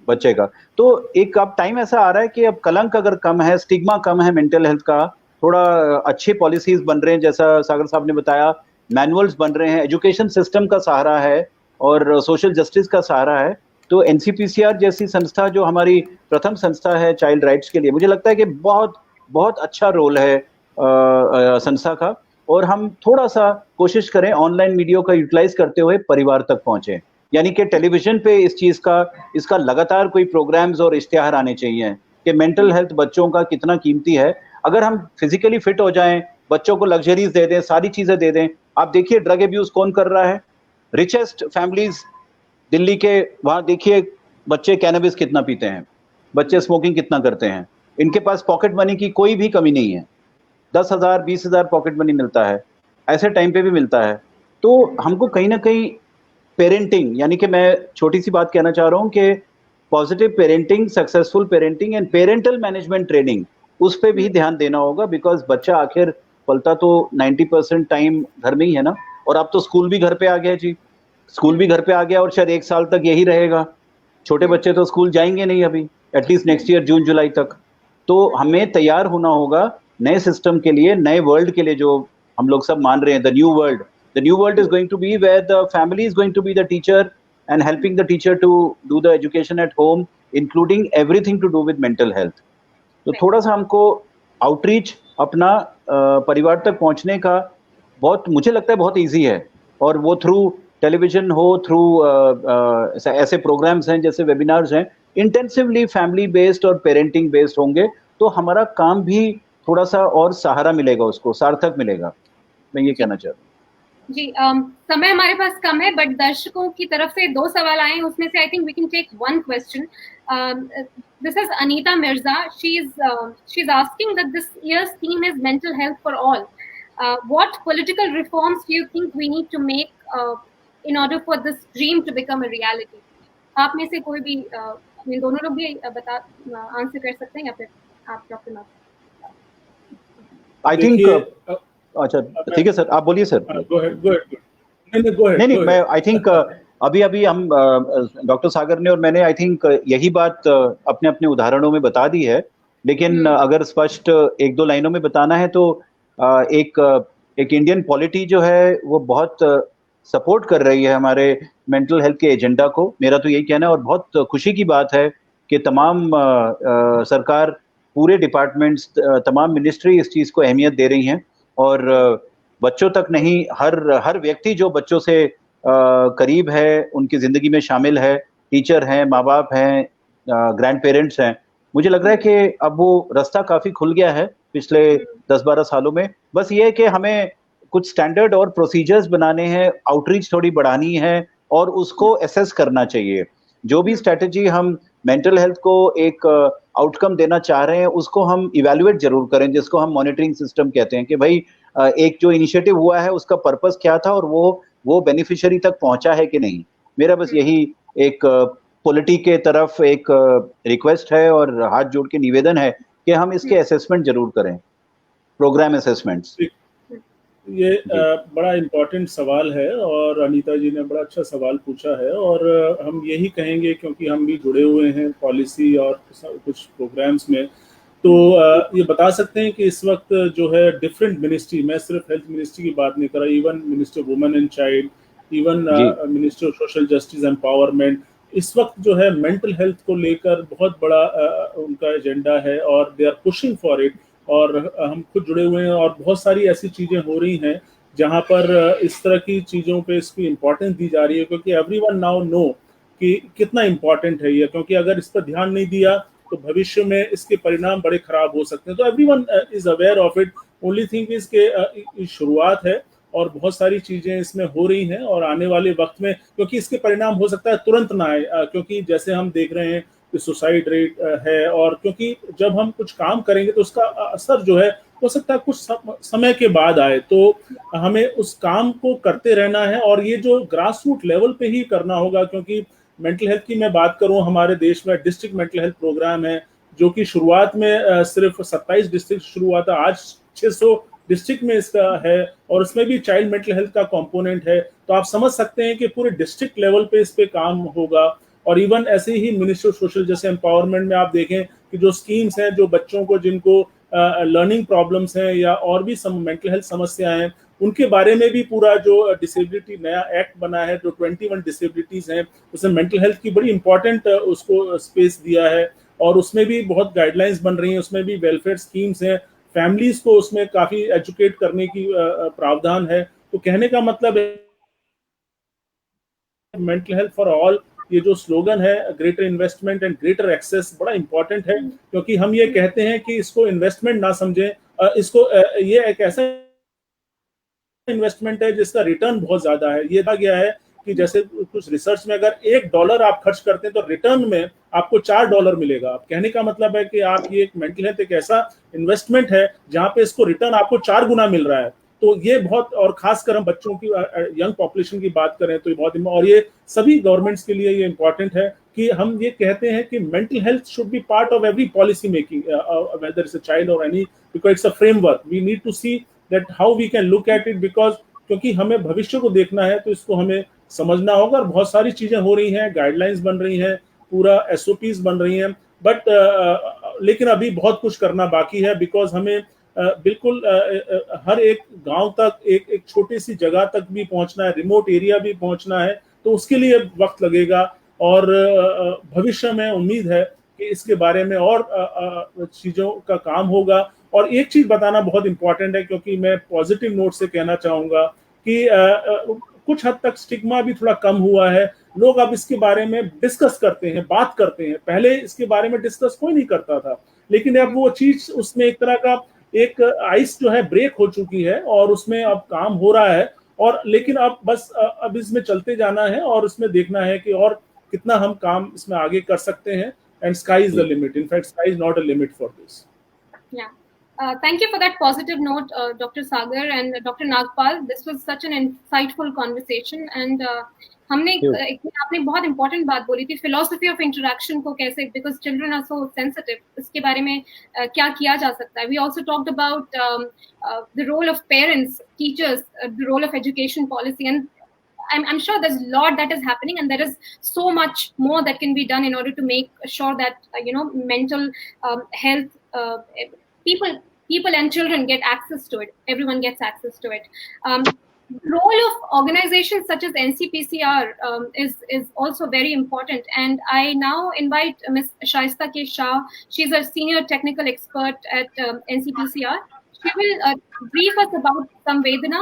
बच्चे का। तो एक अब टाइम ऐसा आ रहा है कि अब कलंक अगर कम है, स्टिग्मा कम है मेंटल हेल्थ का, थोड़ा अच्छे पॉलिसीज बन रहे हैं, जैसा सागर साहब ने बताया, मैनुअल्स बन रहे हैं, एजुकेशन सिस्टम का सहारा है और सोशल जस्टिस का सहारा है। तो एनसीपीसीआर जैसी संस्था जो हमारी प्रथम संस्था है चाइल्ड राइट्स के लिए, मुझे लगता है कि बहुत बहुत अच्छा रोल है संस्था का। और हम थोड़ा सा कोशिश करें ऑनलाइन मीडिया का यूटिलाइज करते हुए परिवार तक पहुंचे, यानी कि टेलीविजन पे इस चीज का, इसका लगातार कोई प्रोग्राम्स और इश्तिहार आने चाहिए कि मेंटल हेल्थ बच्चों का कितना कीमती है। अगर हम फिजिकली फिट हो जाएं, बच्चों को लग्जरीज दे दें, सारी चीजें दे दें। आप देखिए ड्रग एब्यूज कौन कर रहा है? रिचेस्ट फैमिलीज दिल्ली के, वहां देखिए बच्चे कैनबिस कितना पीते हैं, बच्चे स्मोकिंग कितना करते हैं। इनके पास पॉकेट मनी की कोई भी कमी नहीं है, 10,000 20,000 पॉकेट मनी मिलता है, ऐसे टाइम पे भी मिलता है। तो हमको कहीं ना कहीं पेरेंटिंग, यानी कि मैं छोटी सी बात कहना चाह रहा हूं कि positive parenting, successful parenting and parental management training, उस पर भी ध्यान देना होगा। बिकॉज बच्चा आखिर पलता तो 90% टाइम घर में ही है ना। और अब तो स्कूल भी घर पे आ गया जी, स्कूल भी घर पे आ गया और शायद 1 साल तक यही रहेगा। छोटे बच्चे तो स्कूल जाएंगे नहीं अभी, एटलीस्ट नेक्स्ट ईयर जून जुलाई तक। तो हमें तैयार होना होगा नए सिस्टम के लिए, नए वर्ल्ड के लिए जो हम लोग सब मान रहे हैं, the new world. The new world is going to be where the family is going to be the teacher and helping the teacher to do the education at home, including everything to do with mental health. तो थोड़ा सा हमको outreach अपना परिवार तक पहुंचने का बहुत, मुझे लगता है बहुत इजी है। और वो थ्रू टेलीविजन हो, थ्रू ऐसे प्रोग्राम्स हैं जैसे वेबिनार्स हैं, इंटेंसिवली फैमिली बेस्ड और पेरेंटिंग बेस्ड होंगे तो हमारा काम भी थोड़ा सा और सहारा मिलेगा, उसको सार्थक मिलेगा। मैं ये कहना चाहता हूँ जी। समय हमारे पास कम है, बट दर्शकों की तरफ से 2 सवाल आए हैं, उसमें से I think we can take 1 question. This is Anita Mirza, she is asking that this year's theme is mental health for all. What political reforms do you think we need to make in order for this dream to become a reality? आप में से कोई भी, दोनों लोग भी answer कर सकते हैं या फिर आप डॉक्टर नाथ? आई थिंक अच्छा ठीक है सर, आप बोलिए सर। नहीं, मैं आई थिंक अभी हम डॉक्टर सागर ने और मैंने आई थिंक यही बात अपने अपने उदाहरणों में बता दी है। लेकिन अगर स्पष्ट 1-2 लाइनों में बताना है तो एक इंडियन पॉलिटी जो है वो बहुत सपोर्ट कर रही है हमारे मेंटल हेल्थ के एजेंडा को। मेरा तो यही कहना है और बहुत खुशी की बात है कि तमाम सरकार, पूरे डिपार्टमेंट्स, तमाम मिनिस्ट्री इस चीज़ को अहमियत दे रही हैं। और बच्चों तक नहीं, हर व्यक्ति जो बच्चों से करीब है, उनकी जिंदगी में शामिल है, टीचर हैं, माँ बाप हैं, ग्रैंड पेरेंट्स हैं। मुझे लग रहा है कि अब वो रास्ता काफी खुल गया है पिछले 10-12 सालों में। बस ये है कि हमें कुछ स्टैंडर्ड और प्रोसीजर्स बनाने हैं, आउटरीच थोड़ी बढ़ानी है और उसको एसेस करना चाहिए। जो भी स्ट्रेटेजी हम मेंटल हेल्थ को एक आउटकम देना चाह रहे हैं उसको हम इवैल्यूएट जरूर करें, जिसको हम मॉनिटरिंग सिस्टम कहते हैं कि भाई एक जो इनिशिएटिव हुआ है उसका पर्पस क्या था और वो बेनिफिशियरी तक पहुंचा है कि नहीं। मेरा बस यही एक पॉलिटी के तरफ एक रिक्वेस्ट है और हाथ जोड़ के निवेदन है कि हम इसके असेसमेंट जरूर करें, प्रोग्राम असेसमेंट्स। ये बड़ा इम्पोर्टेंट सवाल है और अनीता जी ने बड़ा अच्छा सवाल पूछा है। और हम यही कहेंगे, क्योंकि हम भी जुड़े हुए हैं पॉलिसी और कुछ प्रोग्राम्स में, तो ये बता सकते हैं कि इस वक्त जो है डिफरेंट मिनिस्ट्री, मैं सिर्फ हेल्थ मिनिस्ट्री की बात नहीं कर रहा, even minister women and child, even minister of social justice empowerment, इस वक्त जो है मेंटल हेल्थ को लेकर बहुत बड़ा उनका एजेंडा है और they are pushing for it. और हम खुद जुड़े हुए हैं और बहुत सारी ऐसी चीजें हो रही हैं जहां पर इस तरह की चीज़ों पे इसकी इम्पोर्टेंस दी जा रही है, क्योंकि एवरीवन नाउ नो कि कितना इम्पोर्टेंट है ये, क्योंकि अगर इस पर ध्यान नहीं दिया तो भविष्य में इसके परिणाम बड़े खराब हो सकते हैं। तो everyone is aware of it. Only thing is के शुरुआत है और बहुत सारी चीजें इसमें हो रही हैं, और आने वाले वक्त में, क्योंकि इसके परिणाम हो सकता है तुरंत ना आए, क्योंकि जैसे हम देख रहे हैं कि सुसाइड रेट है, और क्योंकि जब हम कुछ काम करेंगे तो उसका असर जो है हो सकता है कुछ समय के बाद आए। तो हमें उस काम को करते रहना है, और ये जो ग्रास रूट लेवल पे ही करना होगा, क्योंकि मेंटल हेल्थ की मैं बात करूं, हमारे देश में डिस्ट्रिक्ट मेंटल हेल्थ प्रोग्राम है, जो कि शुरुआत में सिर्फ 27 डिस्ट्रिक्ट शुरू हुआ था, आज 600 डिस्ट्रिक्ट में इसका है, और उसमें भी चाइल्ड मेंटल हेल्थ का कंपोनेंट है। तो आप समझ सकते हैं कि पूरे डिस्ट्रिक्ट लेवल पे इस पे काम होगा। और इवन ऐसे ही मिनिस्ट्री ऑफ सोशल जैसे एम्पावरमेंट में आप देखें कि जो स्कीम्स हैं, जो बच्चों को जिनको लर्निंग प्रॉब्लम्स हैं या और भी मेंटल हेल्थ समस्याएं हैं, उनके बारे में भी पूरा जो डिसेबिलिटी नया एक्ट बना है, जो 21 डिसेबिलिटीज हैं, उसमें मेंटल हेल्थ की बड़ी इंपॉर्टेंट उसको स्पेस दिया है, और उसमें भी बहुत गाइडलाइंस बन रही हैं, उसमें भी वेलफेयर स्कीम्स हैं, फैमिलीज को उसमें काफी एजुकेट करने की प्रावधान है। तो कहने का मतलब है मेंटल हेल्थ फॉर ऑल, ये जो स्लोगन है greater investment and greater access, बड़ा इंपॉर्टेंट है, क्योंकि हम ये कहते हैं कि इसको इन्वेस्टमेंट ना समझें, इसको ये एक ऐसा इन्वेस्टमेंट है जिसका रिटर्न बहुत ज्यादा है। ये कहा गया है कि जैसे कुछ रिसर्च में अगर $1 आप खर्च करते हैं तो रिटर्न में आपको $4 मिलेगा। अब कहने का मतलब है कि आप ये एक मेंटल हेल्थ एक ऐसा इन्वेस्टमेंट है जहां पे इसको रिटर्न आपको 4 गुना मिल रहा है। तो ये बहुत, और खासकर हम बच्चों की यंग पॉपुलेशन की बात करें तो ये बहुत, और ये सभी गवर्नमेंट्स के लिए ये इंपॉर्टेंट है कि हम ये कहते हैं कि mental health should be part of every policy making, whether it's a child और any, because it's a framework. We need to see that how we can look at it, because क्योंकि हमें भविष्य को देखना है तो इसको हमें समझना होगा। और बहुत सारी चीजें हो रही हैं, गाइडलाइंस बन रही हैं, पूरा SOPs बन रही हैं, बट लेकिन अभी बहुत कुछ करना बाकी है, बिकॉज हमें बिल्कुल हर एक गांव तक, एक छोटी सी जगह तक भी पहुंचना है, रिमोट एरिया भी पहुंचना है, तो उसके लिए वक्त लगेगा। और भविष्य में उम्मीद है कि इसके बारे में और चीजों का काम होगा। और एक चीज बताना बहुत इंपॉर्टेंट है, क्योंकि मैं पॉजिटिव नोट से कहना चाहूंगा कि कुछ हद तक स्टिग्मा भी थोड़ा कम हुआ है। लोग अब इसके बारे में डिस्कस करते हैं, बात करते हैं। पहले इसके बारे में डिस्कस कोई नहीं करता था, लेकिन अब वो चीज, उसमें एक तरह का एक आइस जो है ब्रेक हो चुकी है, और उसमें अब काम हो रहा है। और लेकिन अब बस अब इसमें चलते जाना है, और उसमें देखना है कि और कितना हम काम इसमें आगे कर सकते हैं। And sky is the limit, in fact sky is not a limit for this. Thank you for that positive note, Dr. Sagar and Dr. Nagpal. This was such an insightful conversation, and हमने आपने बहुत important बात बोली थी, philosophy of interaction को कैसे, because children are so sensitive, इसके बारे में क्या किया जा सकता है. We also talked about the role of parents, teachers, the role of education policy, and I'm sure there's a lot that is happening, and there is so much more that can be done in order to make sure that mental health, people and children get access to it. Everyone gets access to it. Role of organizations such as NCPCR is also very important. And I now invite Ms. Shaista K. Shah. She's a senior technical expert at NCPCR. She will brief us about Samvedana.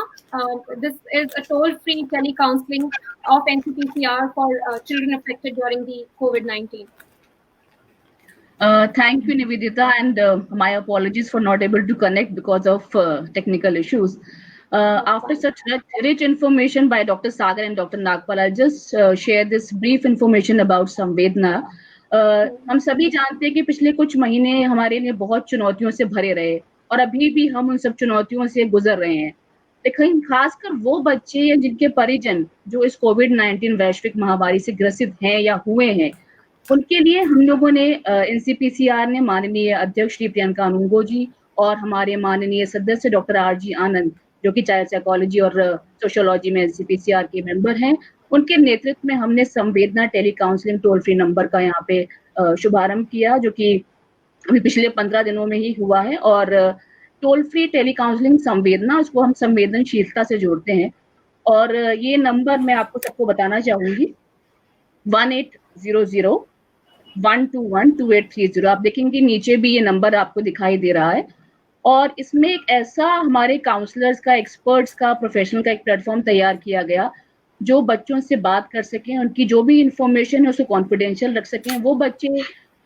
This is a toll-free telecounseling of NCPCR for children affected during the COVID-19. Thank you, Nivedita, and my apologies for not able to connect because of technical issues. After such rich information by Dr. Sagar and Dr. Nagpal, I'll just share this brief information about Samvedana. हम सभी जानते हैं कि पिछले कुछ महीने हमारे लिए बहुत चुनौतियों से भरे रहे, और अभी भी हम उन सब चुनौतियों से गुजर रहे हैं। लेकिन खासकर वो बच्चे या जिनके परिजन जो इस कोविड-19 वैश्विक महामारी से ग्रसित हैं या हुए हैं, उनके लिए हम लोगों ने NCPCR ने माननीय अध्यक्ष श्री प्रियंका अनुंगो जी और हमारे माननीय सदस्य डॉक्टर RG आनंद, जो कि चाइल्ड साइकोलॉजी और सोशियोलॉजी में NCPCR के मेंबर हैं, उनके नेतृत्व में हमने Samvedana tele counselling toll free number का यहाँ पे शुभारंभ किया, जो कि अभी पिछले 15 दिनों में ही हुआ है। और टोल फ्री टेली काउंसलिंग संवेदना, उसको हम संवेदनशीलता से जोड़ते हैं। और ये नंबर मैं आपको सबको बताना चाहूंगी, 1800-121-2830। आप देखेंगे नीचे भी ये नंबर आपको दिखाई दे रहा है। और इसमें एक ऐसा हमारे काउंसलर्स का, एक्सपर्ट्स का, प्रोफेशनल का एक प्लेटफॉर्म तैयार किया गया जो बच्चों से बात कर सकें, उनकी जो भी इंफॉर्मेशन है उसको कॉन्फिडेंशियल रख सकें। वो बच्चे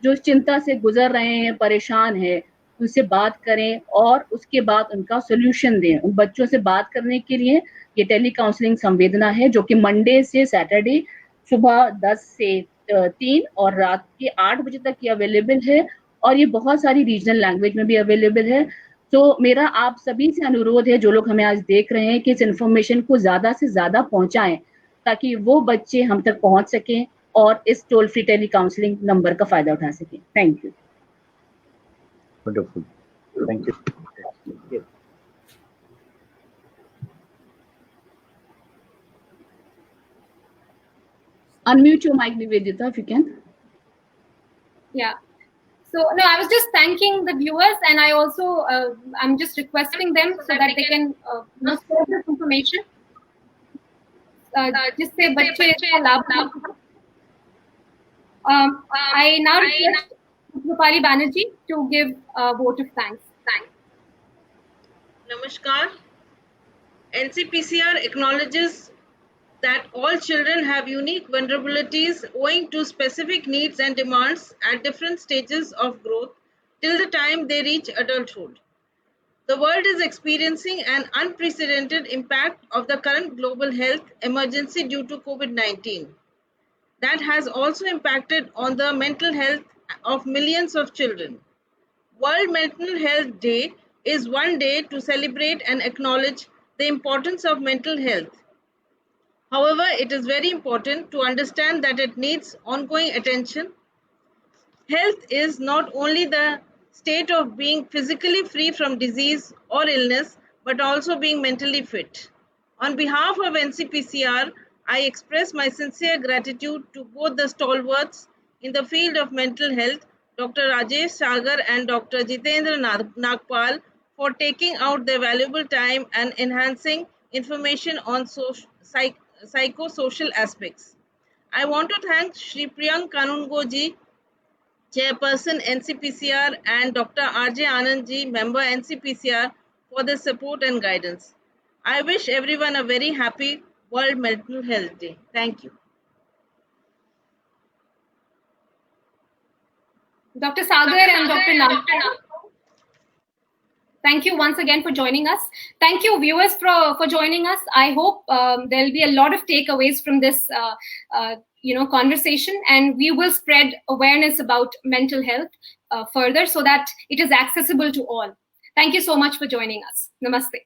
जो चिंता से गुजर रहे हैं, परेशान हैं, उनसे बात करें और उसके बाद उनका सोल्यूशन दें। उन बच्चों से बात करने के लिए ये टेली काउंसलिंग संवेदना है, जो कि मंडे से सैटरडे सुबह 10 से 3 और रात के 8 बजे तक ये अवेलेबल है, और ये बहुत सारी रीजनल लैंग्वेज में भी अवेलेबल है। तो मेरा आप सभी से अनुरोध है, जो लोग हमें आज देख रहे हैं, कि इस इन्फॉर्मेशन को ज्यादा से ज्यादा पहुंचाएं ताकि वो बच्चे हम तक पहुंच सकें और इस toll free tele counselling number का फायदा उठा सकें। Thank you. Wonderful. Thank you. Unmute your mic, Nivedita, if you can. Yeah. So no, I was just thanking the viewers, and I also I'm just requesting them so that they can share this information. जिससे बच्चे का लाभ। I now request Rupali Banerjee to give a vote of thanks. Namaskar. NCPCR acknowledges that all children have unique vulnerabilities owing to specific needs and demands at different stages of growth till the time they reach adulthood. The world is experiencing an unprecedented impact of the current global health emergency due to COVID-19. That has also impacted on the mental health of millions of children. World Mental Health Day is one day to celebrate and acknowledge the importance of mental health. However, it is very important to understand that it needs ongoing attention. Health is not only the state of being physically free from disease or illness, but also being mentally fit. On behalf of NCPCR, I express my sincere gratitude to both the stalwarts in the field of mental health, Dr. Rajesh Sagar and Dr. Jitendra Nagpal, for taking out their valuable time and enhancing information on psychosocial aspects. I want to thank Shri Priyank Kanungoji, Chairperson NCPCR, and Dr. R.J. Anandji, Member NCPCR, for their support and guidance. I wish everyone a very happy World Mental Health Day. Thank you. Dr. Sagar and Dr. Nagpal, thank you once again for joining us. Thank you, viewers, for joining us. I hope there'll be a lot of takeaways from this conversation, and we will spread awareness about mental health further so that it is accessible to all. Thank you so much for joining us. Namaste.